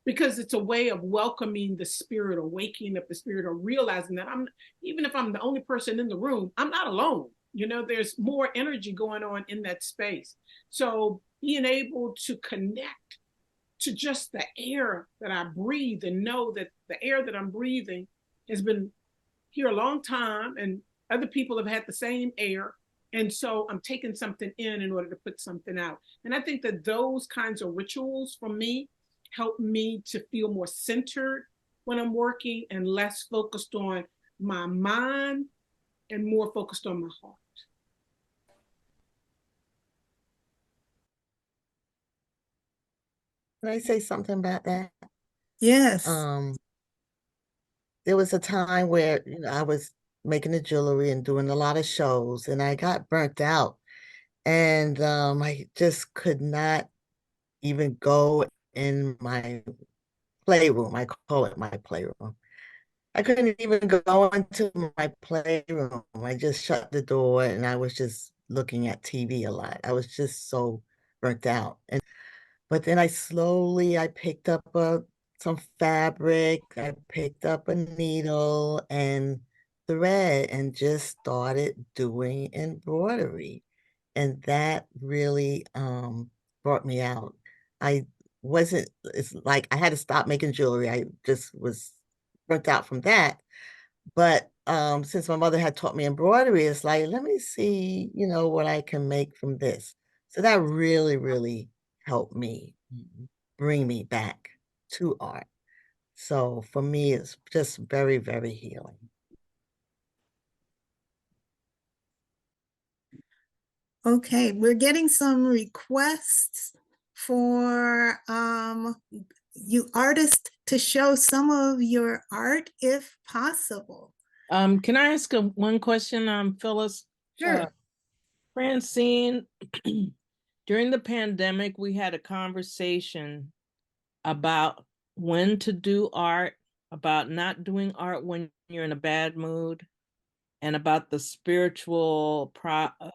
because it's a way of welcoming the spirit or waking up the spirit or realizing that even if I'm the only person in the room, I'm not alone. You know, there's more energy going on in that space. So being able to connect to just the air that I breathe and know that the air that I'm breathing has been here a long time and other people have had the same air. And so I'm taking something in order to put something out. And I think that those kinds of rituals for me help me to feel more centered when I'm working and less focused on my mind and more focused on my heart. Can I say something about that? Yes. There was a time where, you know, I was making the jewelry and doing a lot of shows and I got burnt out. And I just could not even go in my playroom. I call it my playroom. I couldn't even go into my playroom. I just shut the door and I was just looking at TV a lot. I was just so burnt out. But then I picked up some fabric, I picked up a needle and thread and just started doing embroidery. And that really brought me out. I it's like I had to stop making jewelry. I just was burnt out from that. But since my mother had taught me embroidery, it's like, let me see, you know, what I can make from this. So that really, really helped me bring me back to art. So for me, it's just very, very healing. Okay, we're getting some requests for you artists to show some of your art if possible. Can I ask one question, Phyllis? Sure. Francine, during the pandemic, we had a conversation about when to do art, about not doing art when you're in a bad mood, and about the spiritual property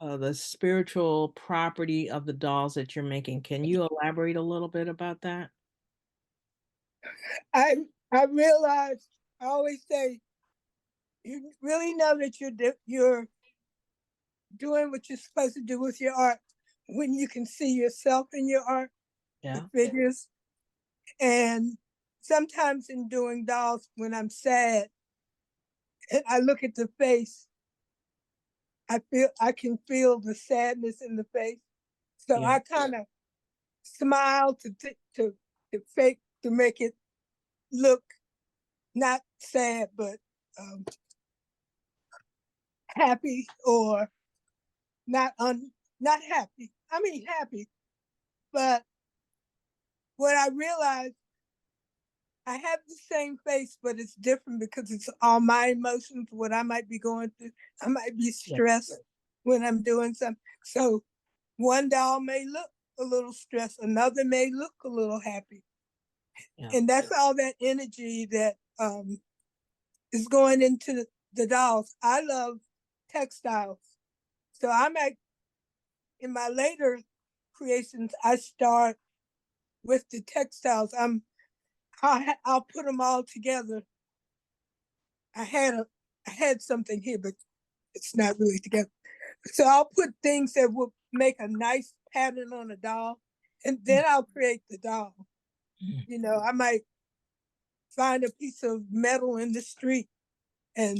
of the dolls that you're making. Can you elaborate a little bit about that? I realize, I always say, you really know that you're doing what you're supposed to do with your art when you can see yourself in your art, Yeah. the figures. And sometimes in doing dolls, when I'm sad and I look at the face, I can feel the sadness in the face. So Yeah. I kind of smile to fake, to make it look not sad, but happy, or not happy. I mean happy. But what I realized, I have the same face, but it's different because it's all my emotions, what I might be going through. I might be stressed when I'm doing something. So one doll may look a little stressed, another may look a little happy. Yeah. And that's all that energy that is going into the dolls. I love textiles. So I might, in my later creations, I start with the textiles. I'll put them all together. I had something here, but it's not really together. So I'll put things that will make a nice pattern on a doll, and then I'll create the doll. You know, I might find a piece of metal in the street and,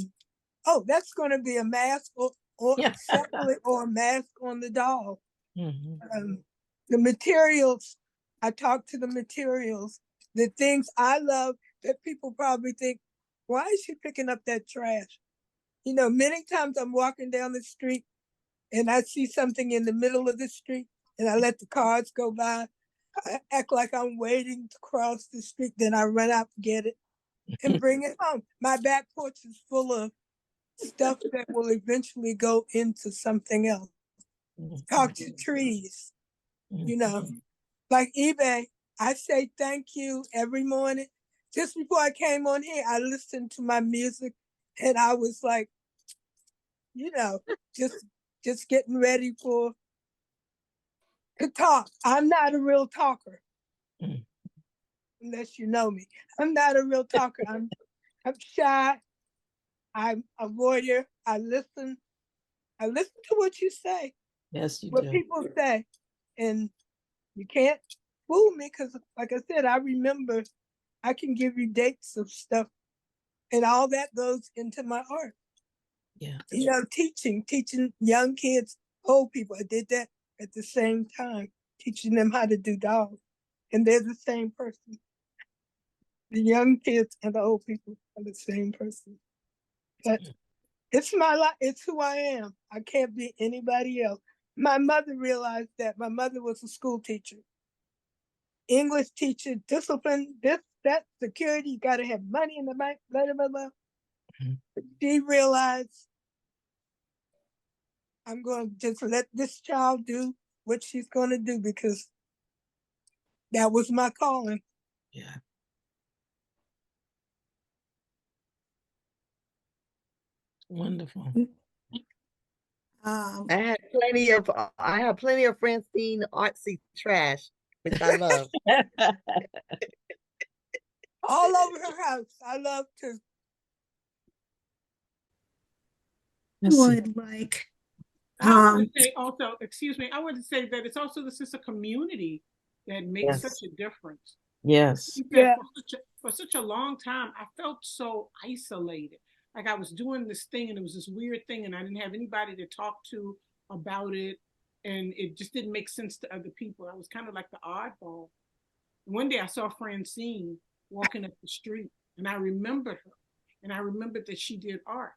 oh, that's going to be a mask or a mask on the doll. The materials, I talk to the materials, the things I love that people probably think, why is she picking up that trash? You know, many times I'm walking down the street and I see something in the middle of the street and I let the cars go by. I act like I'm waiting to cross the street, then I run out to get it. and bring it home. My back porch is full of stuff that will eventually go into something else. Talk to trees, you know, like eBay. I say thank you every morning. Just before I came on here, I listened to my music and I was like, you know, just getting ready to talk. I'm not a real talker. Unless you know me. I'm not a real talker. I'm shy. I'm a voyeur. I listen to what you say. Yes, you what do. people say. And you can't fool me because, like I said, I remember. I can give you dates of stuff, and all that goes into my art. Yeah. You know, teaching young kids, old people. I did that at the same time, teaching them how to do dolls. And they're the same person. The young kids and the old people are the same person. But it's my life. It's who I am. I can't be anybody else. My mother realized that. My mother was a school teacher, English teacher, discipline, this, that, security. You got to have money in the bank, blah, blah, blah. She realized, I'm going to just let this child do what she's going to do because that was my calling. Yeah. Wonderful. I had plenty of Francine artsy trash, which I love. All over her house. I love to. Would like. I want to say also, excuse me, I want to say that it's also the sense of community that makes such a difference. Yes. Yeah. For such a long time, I felt so isolated. Like I was doing this thing and it was this weird thing and I didn't have anybody to talk to about it. And it just didn't make sense to other people. I was kind of like the oddball. One day I saw Francine walking up the street and I remembered her. And I remembered that she did art.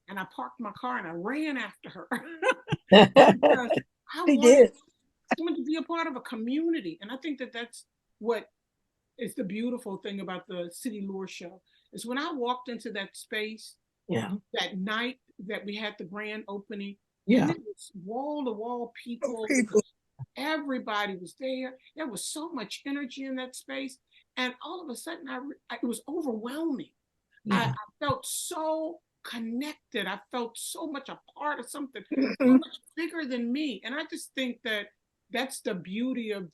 And I parked my car and I ran after her. Because I wanted to be a part of a community. And I think that that's what is the beautiful thing about the City Lure Show is when I walked into that space that night that we had the grand opening, and it was wall-to-wall people. Everybody was there. There was so much energy in that space. And all of a sudden, it was overwhelming. I felt so connected. I felt so much a part of something so much bigger than me. And I just think that that's the beauty of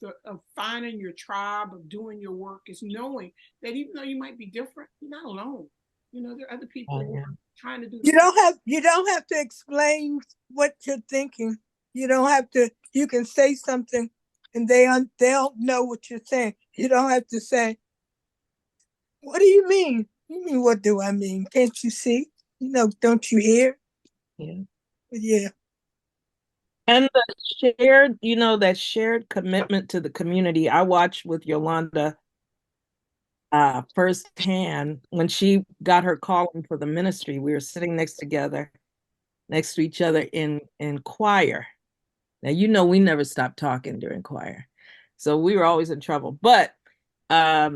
finding your tribe, of doing your work, is knowing that even though you might be different, you're not alone. You know, there are other people who are trying to do. You don't have to explain what you're thinking. You don't have to. You can say something, and they'll know what you're saying. You don't have to say, "What do you mean?" You mean, what do I mean? Can't you see? You know, don't you hear? Yeah. And the shared, that shared commitment to the community. I watched with Yolanda firsthand when she got her calling for the ministry. We were sitting next to each other in choir. Now, we never stopped talking during choir. So we were always in trouble. But I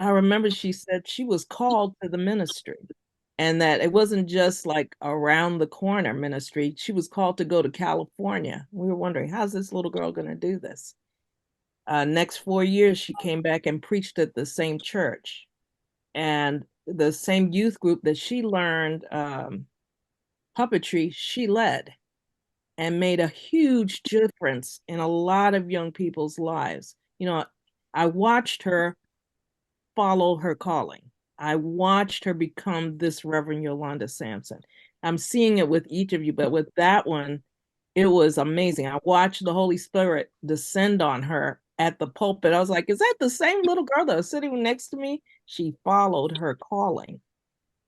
remember she said she was called to the ministry and that it wasn't just like around the corner ministry. She was called to go to California. We were wondering, how's this little girl going to do this? Next 4 years, she came back and preached at the same church. And the same youth group that she learned puppetry, she led and made a huge difference in a lot of young people's lives. I watched her follow her calling. I watched her become this Reverend Yolanda Sampson. I'm seeing it with each of you, but with that one, it was amazing. I watched the Holy Spirit descend on her at the pulpit. I was like, is that the same little girl that was sitting next to me? She followed her calling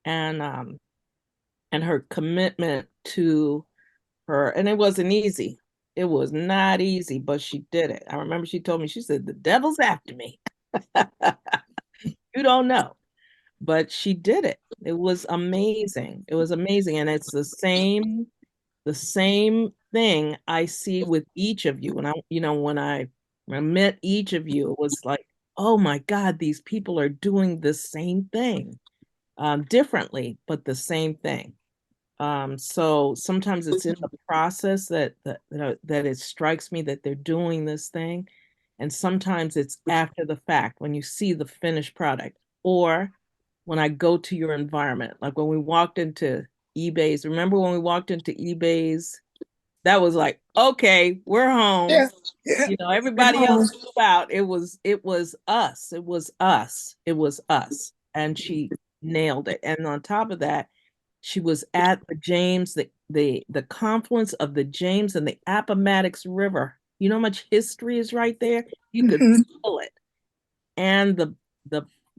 and her commitment to her. And it wasn't easy. It was not easy, but she did it. I remember she told me, she said, the devil's after me. You don't know, but she did it. It was amazing. It was amazing. And it's the same thing I see with each of you. When I met each of you, it was like, oh my God, these people are doing the same thing, differently, but the same thing. So sometimes it's in the process that it strikes me that they're doing this thing. And sometimes it's after the fact when you see the finished product, or when I go to your environment, like when we walked into eBay's. Remember when we walked into eBay's? That was like, okay, we're home. Yeah. Yeah. You know, everybody else was out. It was us. It was us. It was us. And she nailed it. And on top of that, she was at the James, the confluence of the James and the Appomattox River. You know how much history is right there? You could feel it. And the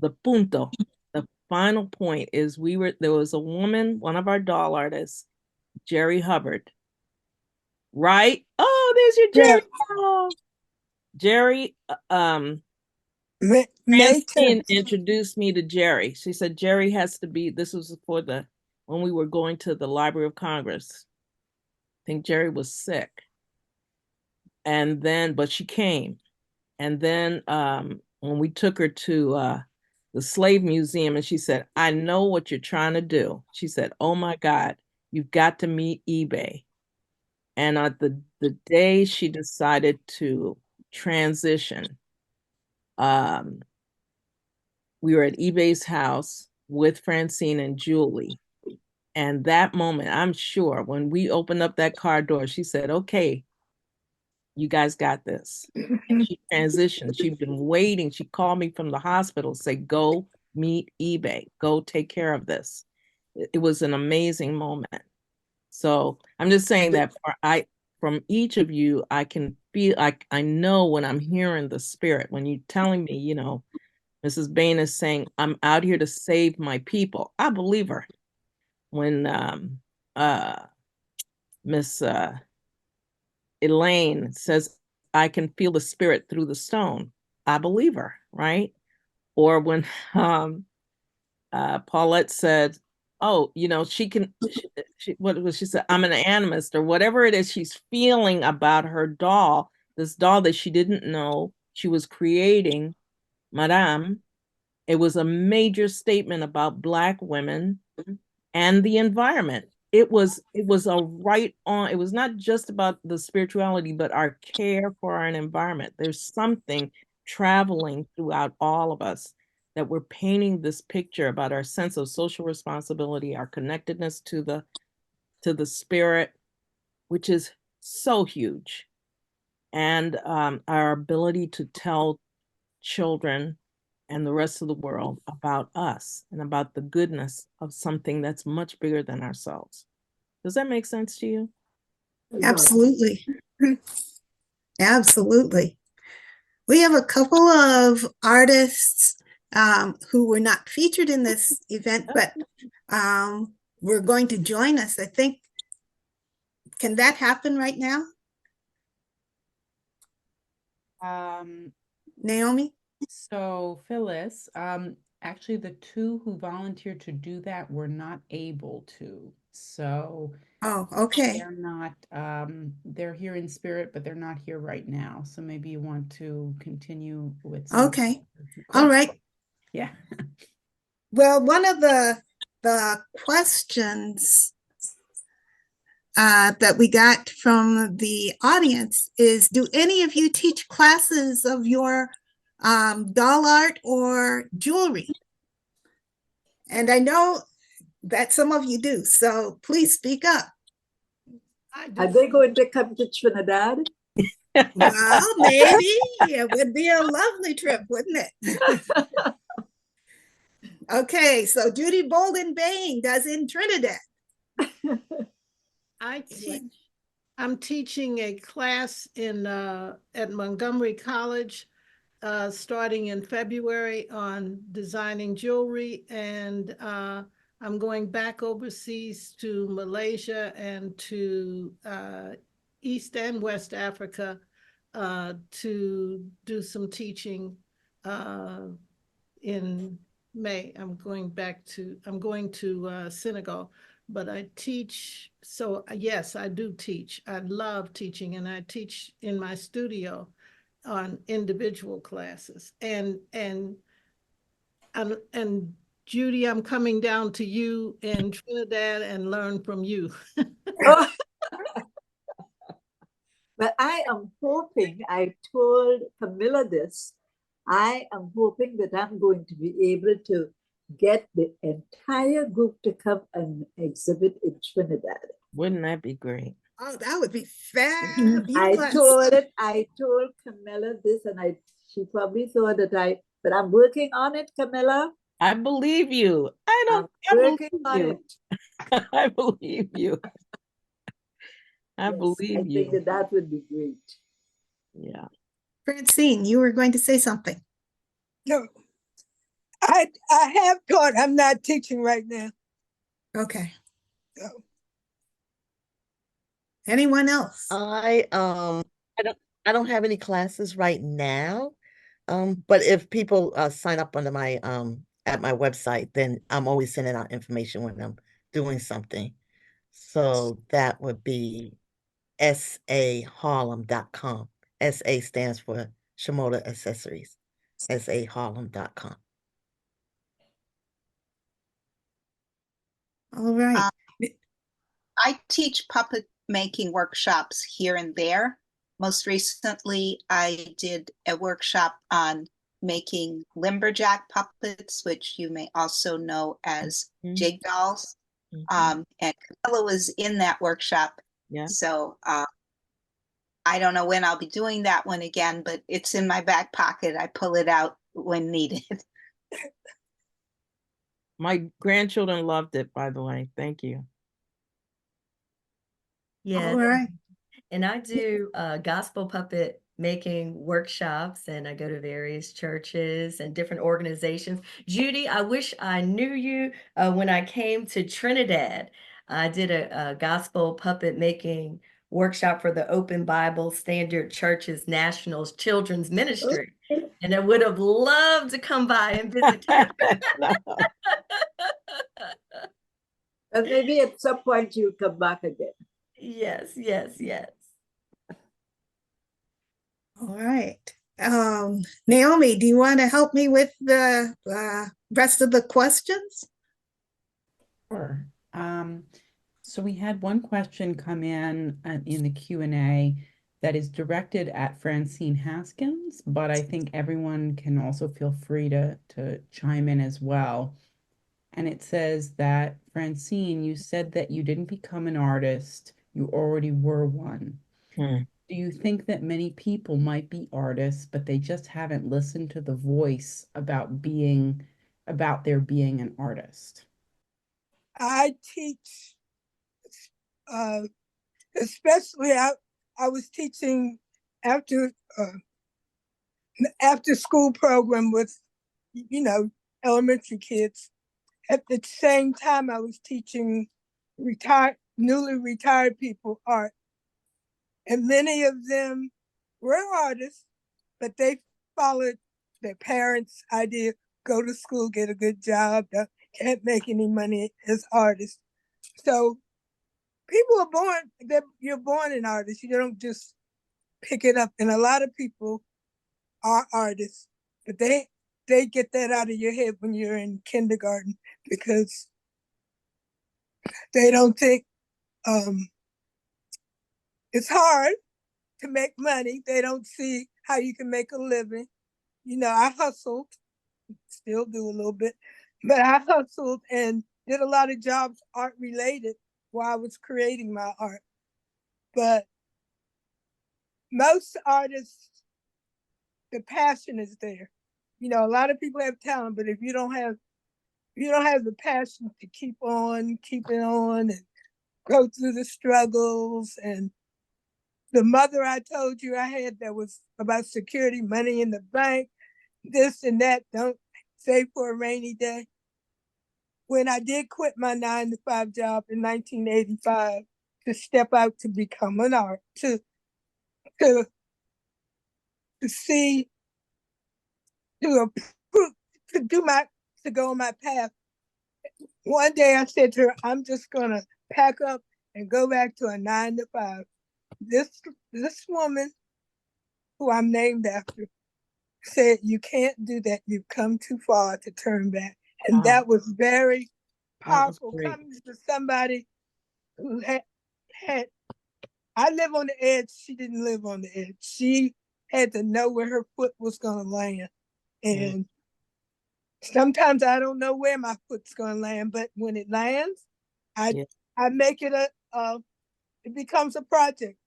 the punto, the final point is there was a woman, one of our doll artists, Jerry Hubbard, right? Oh, there's your Jerry. Oh. Jerry, May Francine 10th. introduced me to Jerry. She said Jerry has to be, this was for when we were going to the Library of Congress. I think Jerry was sick. And then, but she came. And then when we took her to the Slave Museum, and she said, I know what you're trying to do. She said, oh my God, you've got to meet eBay. And the day she decided to transition, we were at eBay's house with Francine and Julie. And that moment, I'm sure when we opened up that car door, she said, okay, you guys got this. And she transitioned. She'd been waiting. She called me from the hospital, say, go meet eBay, go take care of this. It was an amazing moment. So I'm just saying that from each of you, I can feel, I know when I'm hearing the spirit, when you're telling me, you know, Mrs. Bain is saying, I'm out here to save my people. I believe her. When Miss Elaine says, I can feel the spirit through the stone, I believe her, right? Or when Paulette said, oh, you know, what was she said? I'm an animist, or whatever it is she's feeling about her doll, this doll that she didn't know she was creating, Madame. It was a major statement about Black women and the environment. It was a right on. It was not just about the spirituality, but our care for our environment. There's something traveling throughout all of us that we're painting this picture about our sense of social responsibility, our connectedness to the spirit, which is so huge, and our ability to tell children and the rest of the world about us and about the goodness of something that's much bigger than ourselves. Does that make sense to you? Absolutely. Absolutely. We have a couple of artists who were not featured in this event, but were going to join us, I think. Can that happen right now? Naomi? So Phyllis, actually the two who volunteered to do that were not able to. So Oh, okay. they're not, they're here in spirit, but they're not here right now. So maybe you want to continue with some. Okay. All right. Yeah. Well, one of the questions that we got from the audience is, do any of you teach classes of your doll art or jewelry? And I know that some of you do, so please speak up. Are they going to come to Trinidad? Well, maybe. It would be a lovely trip, wouldn't it? Okay, so Judy Boldon Bain does in Trinidad. I'm teaching a class at Montgomery College starting in February on designing jewelry, and I'm going back overseas to Malaysia and to East and West Africa to do some teaching in May. I'm going to Senegal, but I teach. So yes, I do teach. I love teaching, and I teach in my studio. individual classes. And Judy, I'm coming down to you in Trinidad and learn from you. But I am hoping, I told Camila this, I am hoping that I'm going to be able to get the entire group to come and exhibit in Trinidad. Wouldn't that be great? Oh, that would be fabulous. I told Camila this, and she probably thought that but I'm working on it, Camila. I believe you. I'm working on it. I believe you. I Yes, believe I you. think that would be great. Yeah. Francine, you were going to say something. No, I have taught. I'm not teaching right now. Okay. So. Anyone else? I don't have any classes right now. But if people sign up under my at my website, then I'm always sending out information when I'm doing something. So that would be saharlem.com. SA stands for Shimoda Accessories. saharlem.com. All right. I teach puppet making workshops here and there. Most recently, I did a workshop on making lumberjack puppets, which you may also know as jig dolls. And Camila was in that workshop. Yeah. So I don't know when I'll be doing that one again, but it's in my back pocket. I pull it out when needed. My grandchildren loved it, by the way. Thank you. Yes. All right. And I do gospel puppet making workshops, and I go to various churches and different organizations. Judy, I wish I knew you when I came to Trinidad. I did a gospel puppet making workshop for the Open Bible Standard Church's National Children's Ministry. And I would have loved to come by and visit you. And maybe at some point you'll come back again. Yes, yes, yes. All right. Naomi, do you want to help me with the rest of the questions? Sure. So we had one question come in the Q&A that is directed at Francine Haskins, but I think everyone can also feel free to chime in as well. And it says that, Francine, you said that you didn't become an artist, you already were one. Do you think that many people might be artists, but they just haven't listened to the voice about their being an artist? I teach, especially I was teaching after school program with, elementary kids. At the same time, I was teaching newly retired people art. And many of them were artists, but they followed their parents' idea, go to school, get a good job, can't make any money as artists. So people are born, you're born an artist. You don't just pick it up. And a lot of people are artists, but they get that out of your head when you're in kindergarten, because they don't think it's hard to make money. They don't see how you can make a living. I hustled, still do a little bit, but I hustled and did a lot of jobs art related while I was creating my art. But most artists, the passion is there. A lot of people have talent, but if you don't have the passion to keep it on and go through the struggles. And the mother I told you I had that was about security, money in the bank, this and that, don't save for a rainy day. When I did quit my 9-to-5 job in 1985 to step out to become an artist, to see, to go on my path. One day I said to her, I'm just gonna pack up and go back to a 9-to-5. This woman who I'm named after, said, "You can't do that. You've come too far to turn back." And Wow. that was very That was powerful, great. coming to somebody who had, I live on the edge. She didn't live on the edge. She had to know where her foot was going to land. And sometimes I don't know where my foot's going to land, but when it lands, I make it it becomes a project.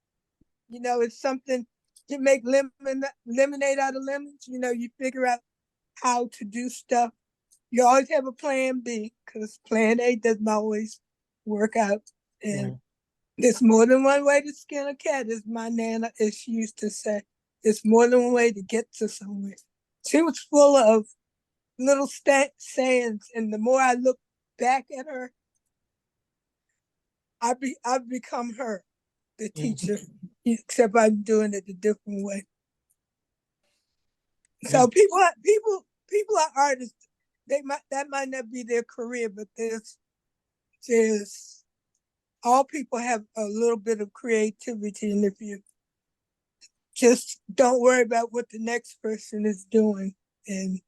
You know, it's something to make lemonade out of lemons. You know, you figure out how to do stuff. You always have a plan B, because plan A doesn't always work out. And there's more than one way to skin a cat, as my Nana, as she used to say. There's more than one way to get to somewhere. She was full of little sayings, and the more I look back at her, I've become her, the teacher, except I'm doing it a different way. So people are artists. That might not be their career, but there's all people have a little bit of creativity, and if you just don't worry about what the next person is doing and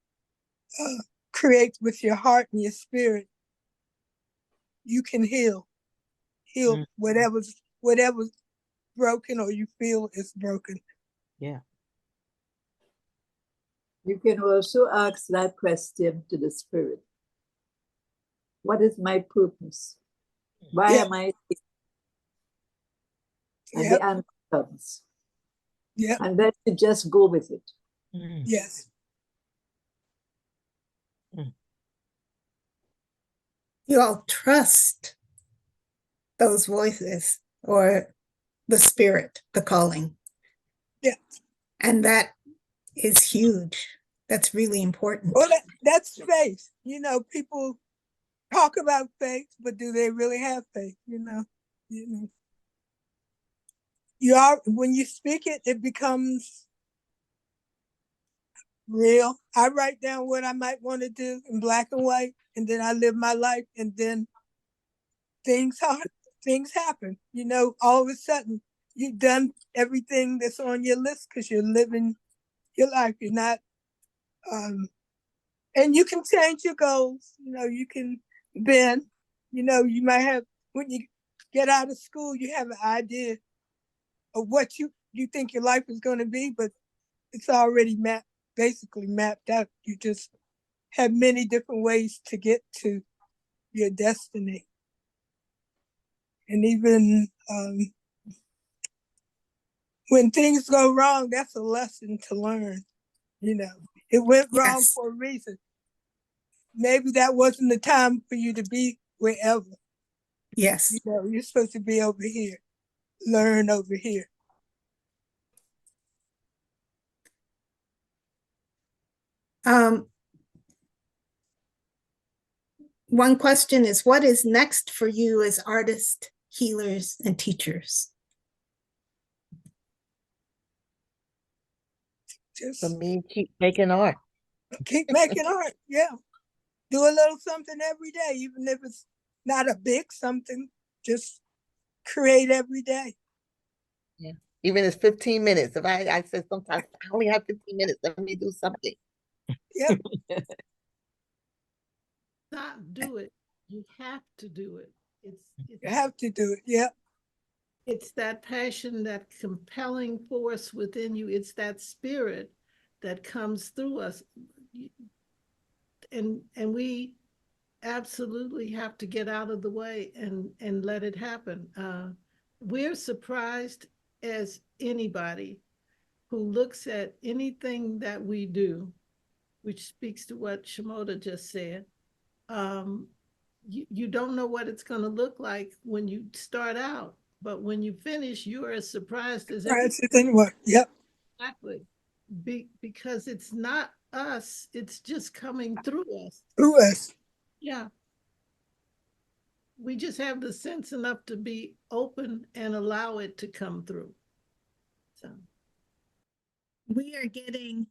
create with your heart and your spirit, you can heal whatever's broken or you feel is broken. Yeah. You can also ask that question to the spirit. What is my purpose? Why am I here? And the answer comes. Yeah. And then you just go with it. Yes. You all trust those voices or the spirit, the calling. Yeah. And that is huge. That's really important. Well, that's faith. You know, people talk about faith, but do they really have faith? You know, when you speak it, it becomes real. I write down what I might want to do in black and white, and then I live my life, and then things happen. You know, all of a sudden you've done everything that's on your list because you're living your life. You're not, and you can change your goals. You know, you can bend. You know, you might have, when you get out of school, you have an idea of what you think your life is going to be, but it's already basically mapped out. You just have many different ways to get to your destiny. And even when things go wrong, that's a lesson to learn. You know, it went wrong for a reason. Maybe that wasn't the time for you to be wherever. Yes. You know, you're supposed to be over here, learn over here. One question is, what is next for you as artists, healers, and teachers? For me, keep making art. Keep making art, yeah. Do a little something every day, even if it's not a big something, just create every day. Yeah. Even if it's 15 minutes. If I said sometimes I only have 15 minutes, let me do something. Yep. Not do it. You have to do it. You have to do it, yeah. It's that passion, that compelling force within you. It's that spirit that comes through us. And we absolutely have to get out of the way and let it happen. We're surprised as anybody who looks at anything that we do, which speaks to what Shimoda just said. You don't know what it's going to look like when you start out, but when you finish, you are as surprised as anyone. Yep. Exactly. Because it's not us, it's just coming through us. Through us. Yeah. We just have the sense enough to be open and allow it to come through. So we are getting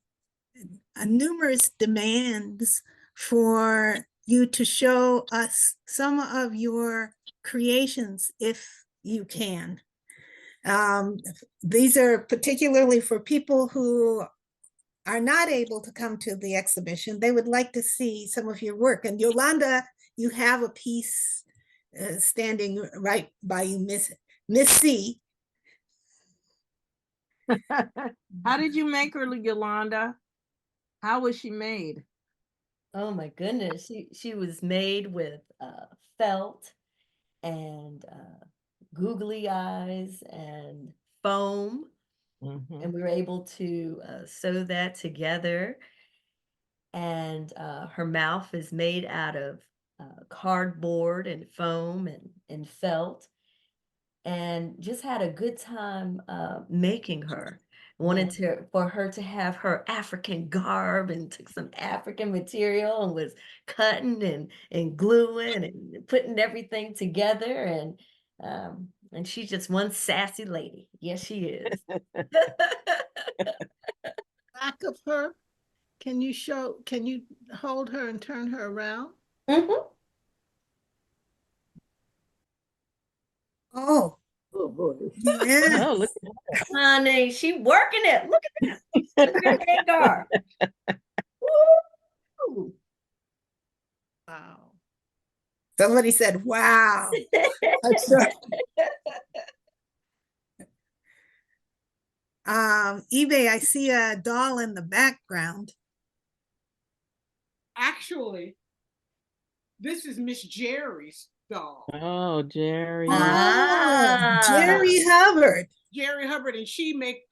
numerous demands for you to show us some of your creations if you can. These are particularly for people who are not able to come to the exhibition. They would like to see some of your work. And Yolanda, you have a piece standing right by you, Miss C. How did you make her, Yolanda? How was she made? Oh my goodness, she was made with felt and googly eyes and foam, and we were able to sew that together. And her mouth is made out of cardboard and foam and felt, and just had a good time making her. Wanted for her to have her African garb, and took some African material and was cutting and gluing and putting everything together, and she's just one sassy lady. Yes, she is. Back of her, can you hold her and turn her around? Oh, Oh boy. yeah. Oh, look Honey, she working it. Look at that. Look at her hair guard. Woo! Wow. Somebody said, wow. That's right. eBay, I see a doll in the background. Actually, this is Miss Jerry's doll. Oh, Jerry. Oh, Jerry Hubbard. Jerry Hubbard, and she make,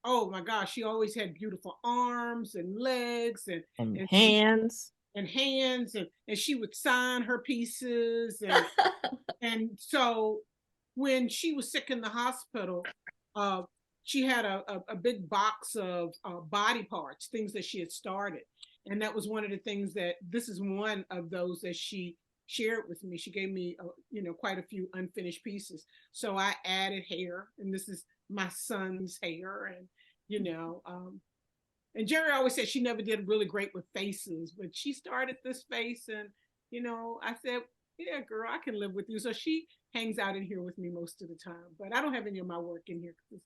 oh my gosh, she always had beautiful arms and legs and hands. And hands, and she would sign her pieces. And so when she was sick in the hospital, she had a big box of body parts, things that she had started. And that was one of the things this is one of those that she shared with me. She gave me, quite a few unfinished pieces. So I added hair, and this is my son's hair, and, and Jerry always said she never did really great with faces, but she started this face, and, I said, yeah, girl, I can live with you. So she hangs out in here with me most of the time, but I don't have any of my work in here because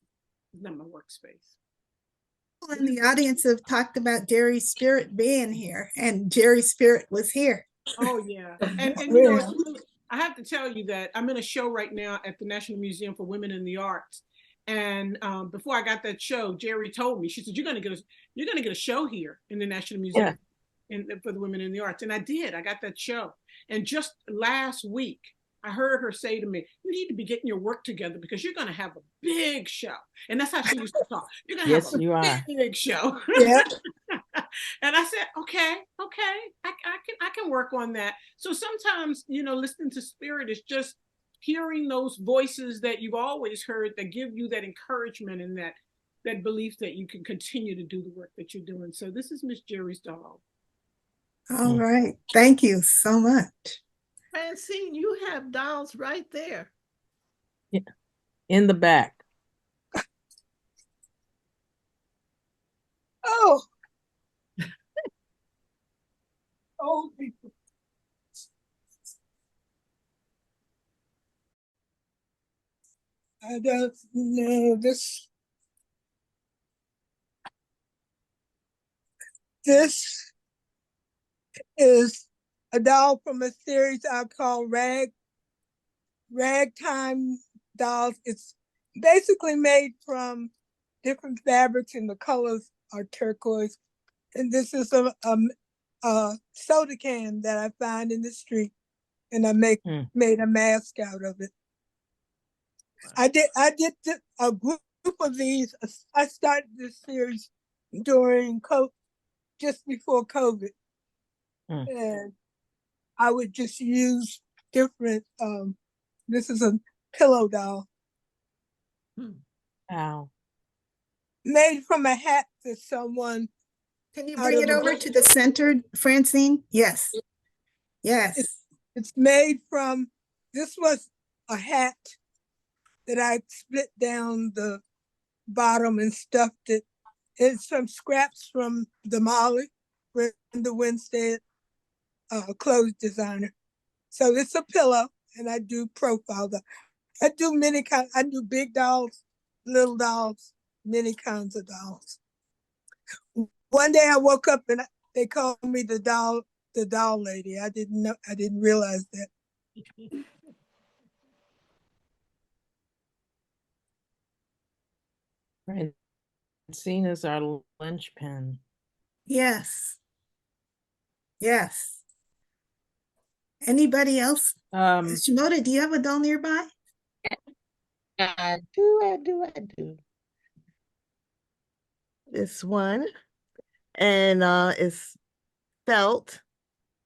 it's not my workspace. People in the audience have talked about Jerry's spirit being here, and Jerry's spirit was here. Oh yeah, and I have to tell you that I'm in a show right now at the National Museum for Women in the Arts, and before I got that show, Jerry told me, she said, you're gonna get a show here in the National Museum for the Women in the Arts, and I did. I got that show, and just last week I heard her say to me, you need to be getting your work together because you're going to have a big show. And that's how she used to talk. You're going to have a big show. Yeah. And I said, okay, I can work on that. So sometimes, listening to spirit is just hearing those voices that you've always heard that give you that encouragement and that belief that you can continue to do the work that you're doing. So this is Miss Jerry's doll. All right. Thank you so much. Francine, you have dolls right there. Yeah, in the back. Oh. Old people. I don't know this. This is a doll from a series I call Ragtime Dolls. It's basically made from different fabrics, and the colors are turquoise. And this is a soda can that I find in the street, and I made a mask out of it. I did a group of these. I started this series during just before COVID. And I would just use different, this is a pillow doll. Wow. Made from a hat that someone. Can you bring it over to the center, Francine? Yes. Yes. It's made from, this was a hat that I split down the bottom and stuffed it. It's some scraps from the Molly, Brenda Winstead, clothes designer. So it's a pillow, and I do profile. I do many kinds. I do big dolls, little dolls, many kinds of dolls. One day I woke up and they called me the doll lady. I didn't know. I didn't realize that. Francine is our linchpin. Yes. Yes. Anybody else? Shimoda, do you have a doll nearby? I do. This one, and it's felt,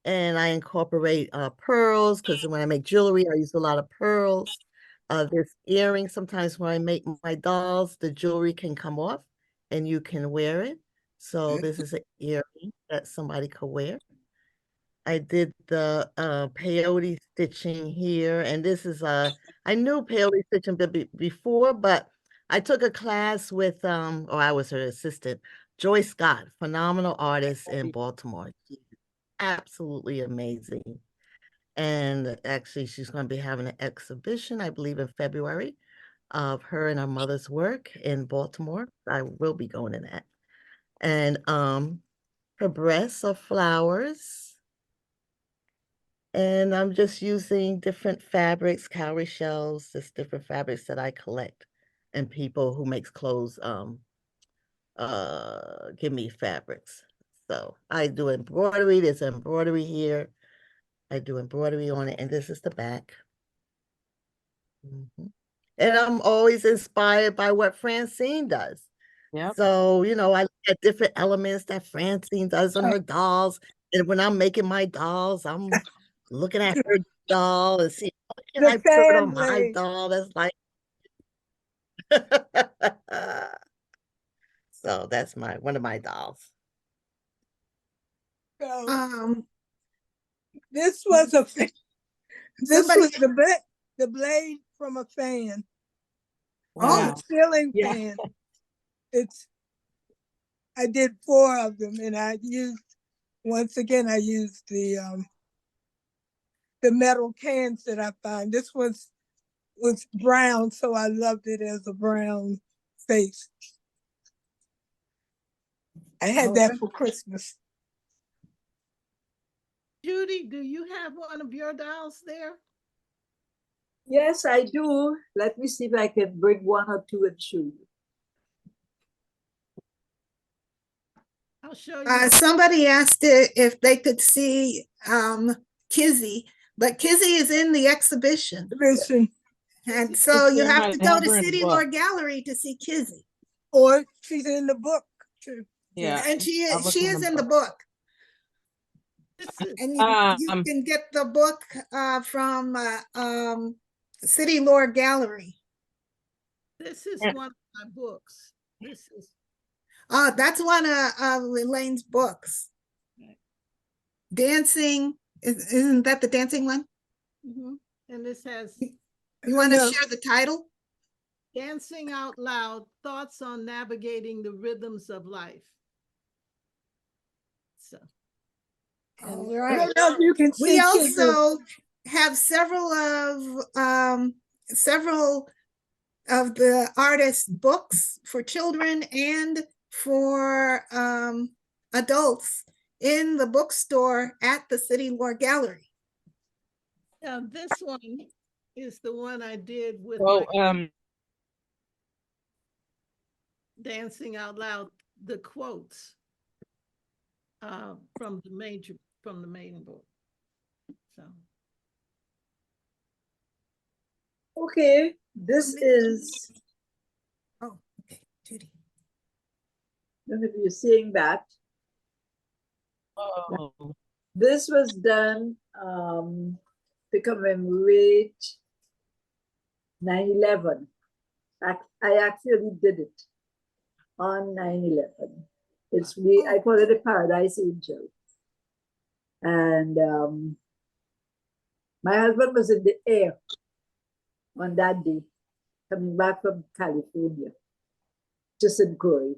and I incorporate pearls because when I make jewelry, I use a lot of pearls. This earring, sometimes when I make my dolls, the jewelry can come off and you can wear it. So this is an earring that somebody could wear. I did the peyote stitching here, and this is I knew peyote stitching before, but I took a class with or I was her assistant, Joy Scott, phenomenal artist in Baltimore. She's absolutely amazing. And actually, she's going to be having an exhibition, I believe, in February of her and her mother's work in Baltimore. I will be going to that. And her breasts are flowers. And I'm just using different fabrics, cowrie shells, just different fabrics that I collect, and people who makes clothes give me fabrics. So I do embroidery. There's embroidery here. I do embroidery on it, and this is the back. And I'm always inspired by what Francine does. Yep. So, you know, I look at different elements that Francine does on her dolls. And when I'm making my dolls, I'm looking at her doll and see what can I put on my doll that's like. So that's one of my dolls. Um, This was the blade from a fan. Wow. Oh, ceiling fan. I did 4 of them, and I used the metal cans that I find. This was brown, so I loved it as a brown face. I had that for Christmas. Judy, do you have one of your dolls there? Yes, I do. Let me see if I can bring 1 or 2 and show you. I'll show you. Somebody asked if they could see Kizzy, but Kizzy is in the exhibition. And so you have to go to City Lore Gallery to see Kizzy. Or she's in the book too. Yeah. And she is in the book. And you can get the book from City Lore Gallery. This is one of my books. That's one of Elaine's books. Dancing, isn't that the dancing one? Mm-hmm. And this has. You want to share the title? Dancing Out Loud, Thoughts on Navigating the Rhythms of Life. So. All right. You can see we also have several of the artists' books for children and for adults in the bookstore at the City Lore Gallery. Now, this one is the one I did with Dancing Out Loud, the quotes from the main book. So. Okay, this is. Oh, okay, Judy. I don't know if you're seeing that. Oh. This was done to commemorate 9/11. I actually did it on 9/11. I call it a Paradise Angel. And my husband was in the air on that day, coming back from California, just in Crawley.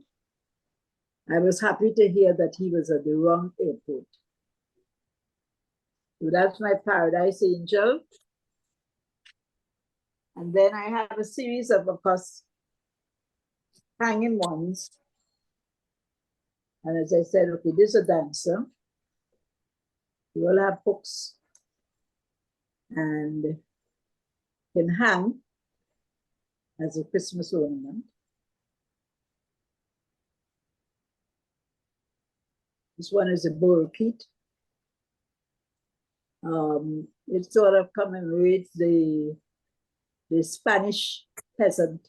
I was happy to hear that he was at the wrong airport. So that's my Paradise Angel. And then I have a series of course, hanging ones. And as I said, okay, this is a dancer. You all have hooks and can hang as a Christmas ornament. This one is a borriquite. It sort of commemorates the Spanish peasant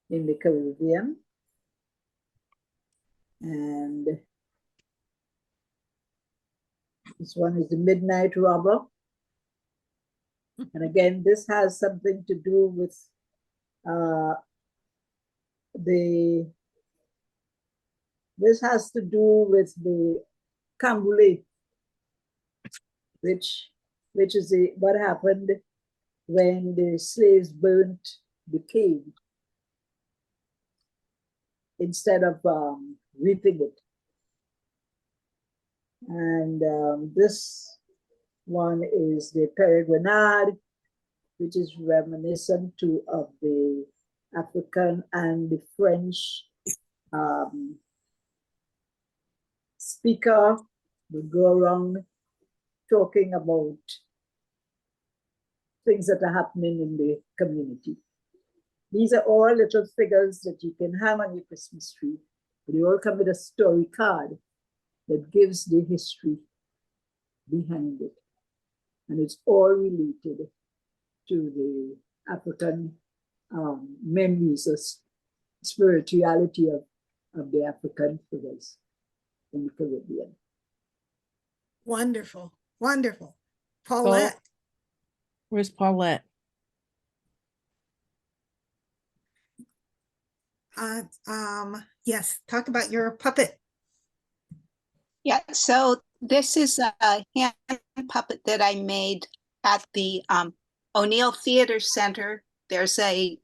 in the Caribbean. And this one is the Midnight Robber. And again, this has something to do with this has to do with the Camboulet, which is what happened when the slaves burnt the cave instead of reaping it. And this one is the Peregrinade, which is reminiscent of the African and the French speaker who go around talking about things that are happening in the community. These are all little figures that you can hang on your Christmas tree. They all come with a story card that gives the history behind it. And it's all related to the African memories of spirituality of the African figures in the Caribbean. Wonderful, wonderful. Paulette. Where's Paulette? Yes, talk about your puppet. Yeah, so this is a hand puppet that I made at the O'Neill Theater Center. There's a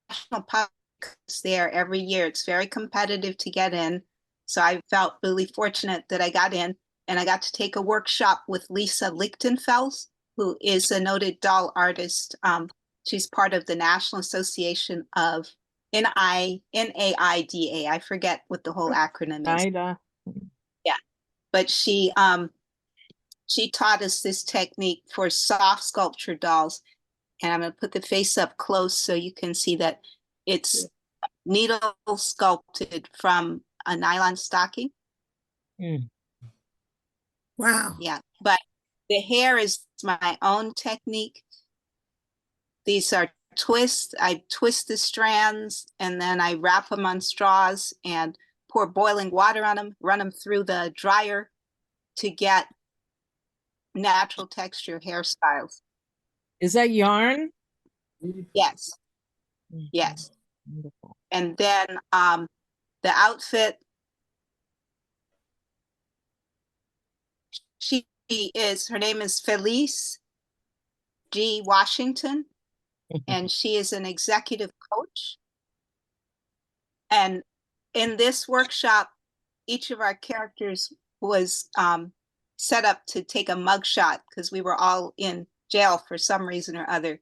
national puppet there every year. It's very competitive to get in. So I felt really fortunate that I got in, and I got to take a workshop with Lisa Lichtenfels, who is a noted doll artist. She's part of the National Association of NAIDA. I forget what the whole acronym is. Ida. Yeah, but she taught us this technique for soft sculpture dolls, and I'm going to put the face up close so you can see that it's needle sculpted from a nylon stocking. Mm. Wow. Yeah, but the hair is my own technique. These are twists. I twist the strands and then I wrap them on straws and pour boiling water on them, run them through the dryer to get natural texture hairstyles. Is that yarn? Yes. Mm-hmm. Yes. Wonderful. And then the outfit, her name is Phyllis G. Washington, and she is an executive coach. And in this workshop, each of our characters was set up to take a mugshot because we were all in jail for some reason or other.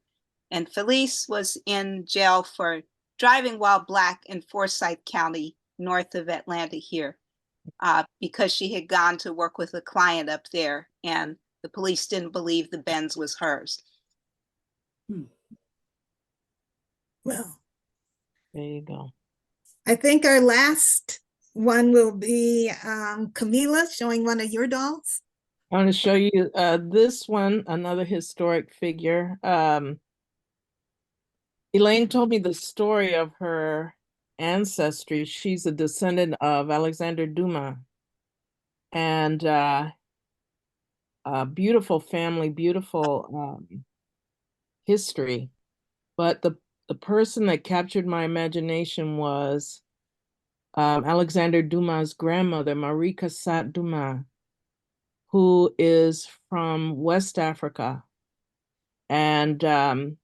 And Phyllis was in jail for driving while Black in Forsyth County, north of Atlanta here, because she had gone to work with a client up there and the police didn't believe the Benz was hers. Well, There you go. I think our last one will be Camila showing one of your dolls. I want to show you this one, another historic figure. Elaine told me the story of her ancestry. She's a descendant of Alexander Dumas. And a beautiful family, beautiful history. But the person that captured my imagination was Alexander Dumas' grandmother, Marie Cassatt Dumas, who is from West Africa. And Elaine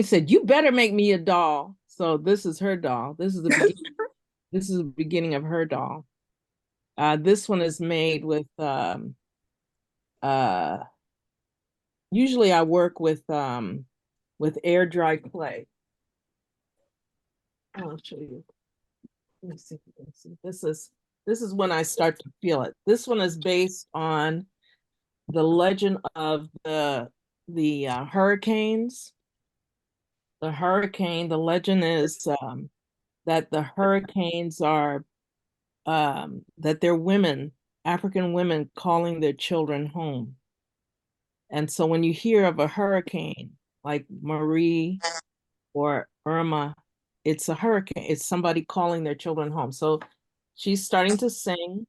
said, you better make me a doll. So this is her doll. This is the beginning, this is the beginning of her doll. This one is made with usually I work with air dry clay. I'll show you. Let me see if you can see. This is when I start to feel it. This one is based on the legend of the hurricanes. The legend is that the hurricanes are that they're women, African women calling their children home. And so when you hear of a hurricane like Marie or Irma, it's a hurricane. It's somebody calling their children home. So she's starting to sing.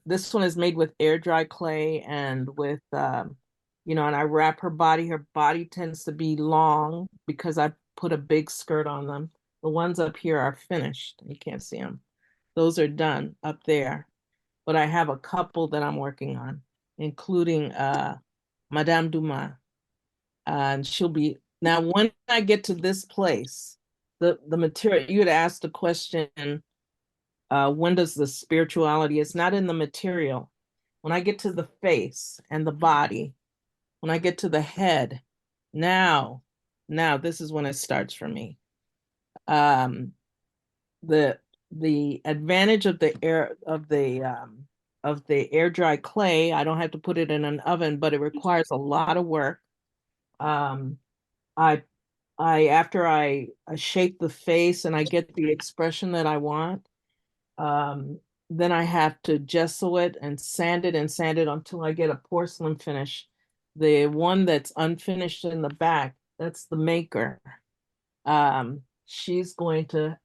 This one is made with air dry clay and with, and I wrap her body. Her body tends to be long because I put a big skirt on them. The ones up here are finished. You can't see them. Those are done up there. But I have a couple that I'm working on, including Madame Dumas. And she'll be, now when I get to this place, the material, you had asked the question, when does the spirituality, it's not in the material. When I get to the face and the body, when I get to the head, now this is when it starts for me. The advantage of the air dry clay, I don't have to put it in an oven, but it requires a lot of work. After I shape the face and I get the expression that I want, then I have to gesso it and sand it until I get a porcelain finish. The one that's unfinished in the back, that's the maker. She's going to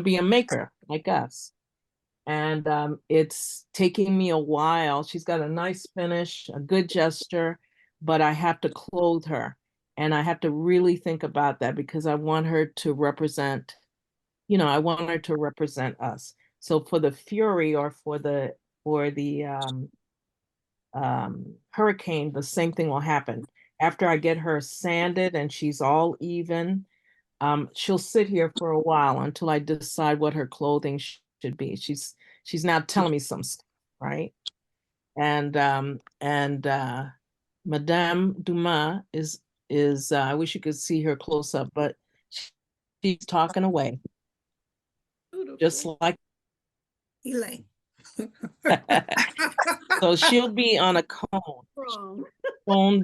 be a maker like us. And it's taking me a while. She's got a nice finish, a good gesture, but I have to clothe her. And I have to really think about that because I want her to represent, I want her to represent us. So for the fury or for the hurricane, the same thing will happen. After I get her sanded and she's all even, she'll sit here for a while until I decide what her clothing should be. She's now telling me some stuff, right? And Madame Dumas is I wish you could see her close up, but she's talking away. Beautiful. Just like Elaine. so she'll be on a cone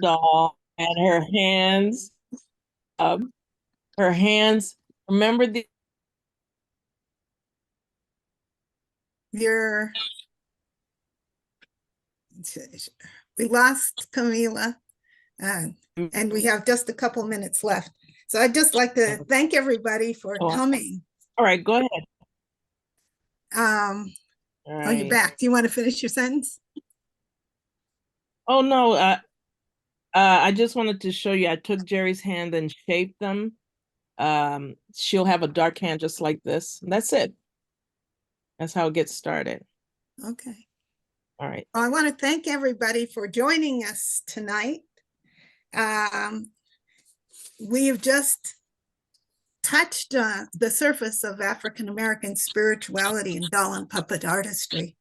doll, and her hands, remember we lost Camila, and we have just a couple minutes left. So I'd just like to thank everybody for coming. All right, go ahead. Oh, you're back. Do you want to finish your sentence? Oh, no. I just wanted to show you, I took Jerry's hand and shaped them. She'll have a dark hand just like this. And that's it. That's how it gets started. Okay. All right. Well, I want to thank everybody for joining us tonight. We have just touched the surface of African-American spirituality and doll and puppet artistry.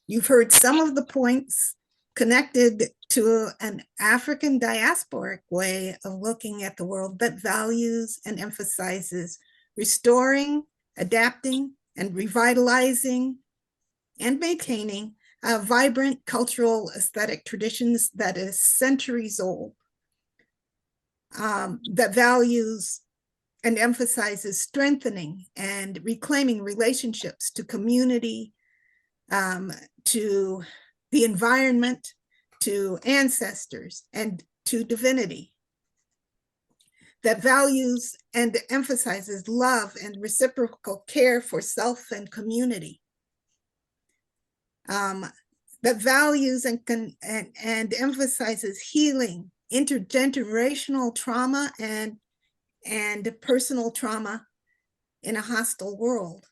You've heard some of the points connected to an African diasporic way of looking at the world that values and emphasizes restoring, adapting, and revitalizing and maintaining a vibrant cultural aesthetic traditions that is centuries old, that values and emphasizes strengthening and reclaiming relationships to community, to the environment, to ancestors, and to divinity, that values and emphasizes love and reciprocal care for self and community, that values and emphasizes healing, intergenerational trauma, and personal trauma in a hostile world,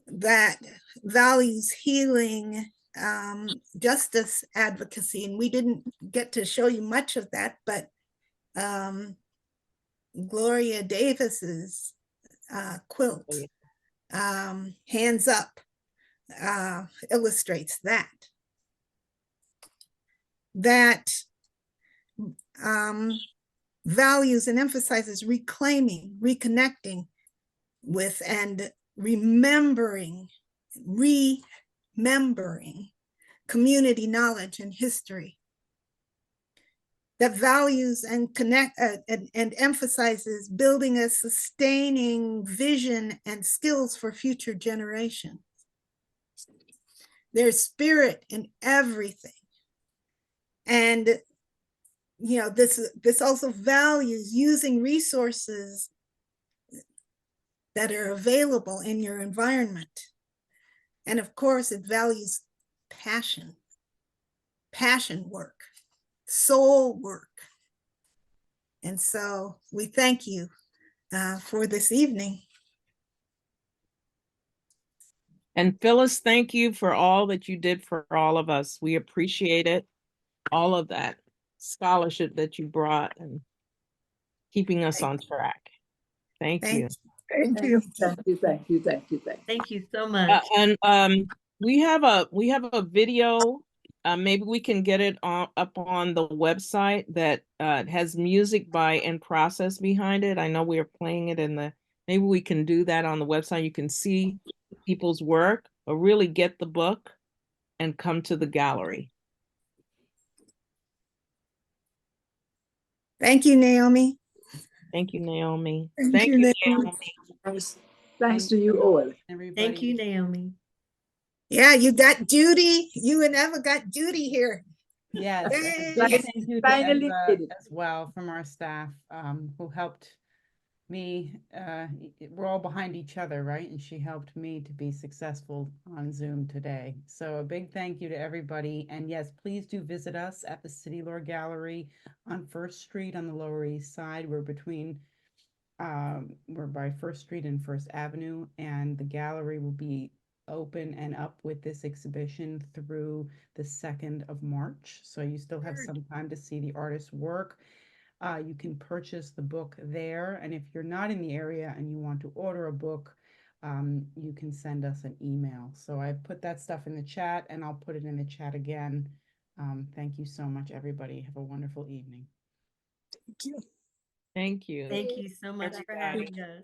that values healing, justice advocacy. And we didn't get to show you much of that, but Gloria Davis's quilt, Hands Up, illustrates that. that values and emphasizes reclaiming, reconnecting with, and remembering community knowledge and history, that values and and emphasizes building a sustaining vision and skills for future generations. There's spirit in everything. And you know, this also values using resources that are available in your environment. And of course, it values passion work, soul work. And so we thank you for this evening. And Phyllis, thank you for all that you did for all of us. We appreciate it. All of that scholarship that you brought and keeping us on track. Thank you. Thank you. Thank you, thank you, thank you, thank you. Thank you so much. And we have a video. Maybe we can get it up on the website that has music by In Process behind it. I know we are playing it in the. Maybe we can do that on the website. You can see people's work, or really get the book and come to the gallery. Thank you, Naomi. Thank you, Naomi. Thank you, Naomi. Thanks to you all. Everybody. Thank you, Naomi. Yeah, you got Judy. You and Eva got Judy here. Yes, Yay. thank you to Finally Eva did it. as well from our staff who helped me. We're all behind each other, right? And she helped me to be successful on Zoom today. So a big thank you to everybody. And yes, please do visit us at the City Lore Gallery on First Street on the Lower East Side. We're by First Street and First Avenue, and the gallery will be open and up with this exhibition through the 2nd of March. So you still have some time to see the artist's work. You can purchase the book there. And if you're not in the area and you want to order a book, you can send us an email. So I put that stuff in the chat, and I'll put it in the chat again. Thank you so much, everybody. Have a wonderful evening. Thank you. Thank you. Thank you so much for having us.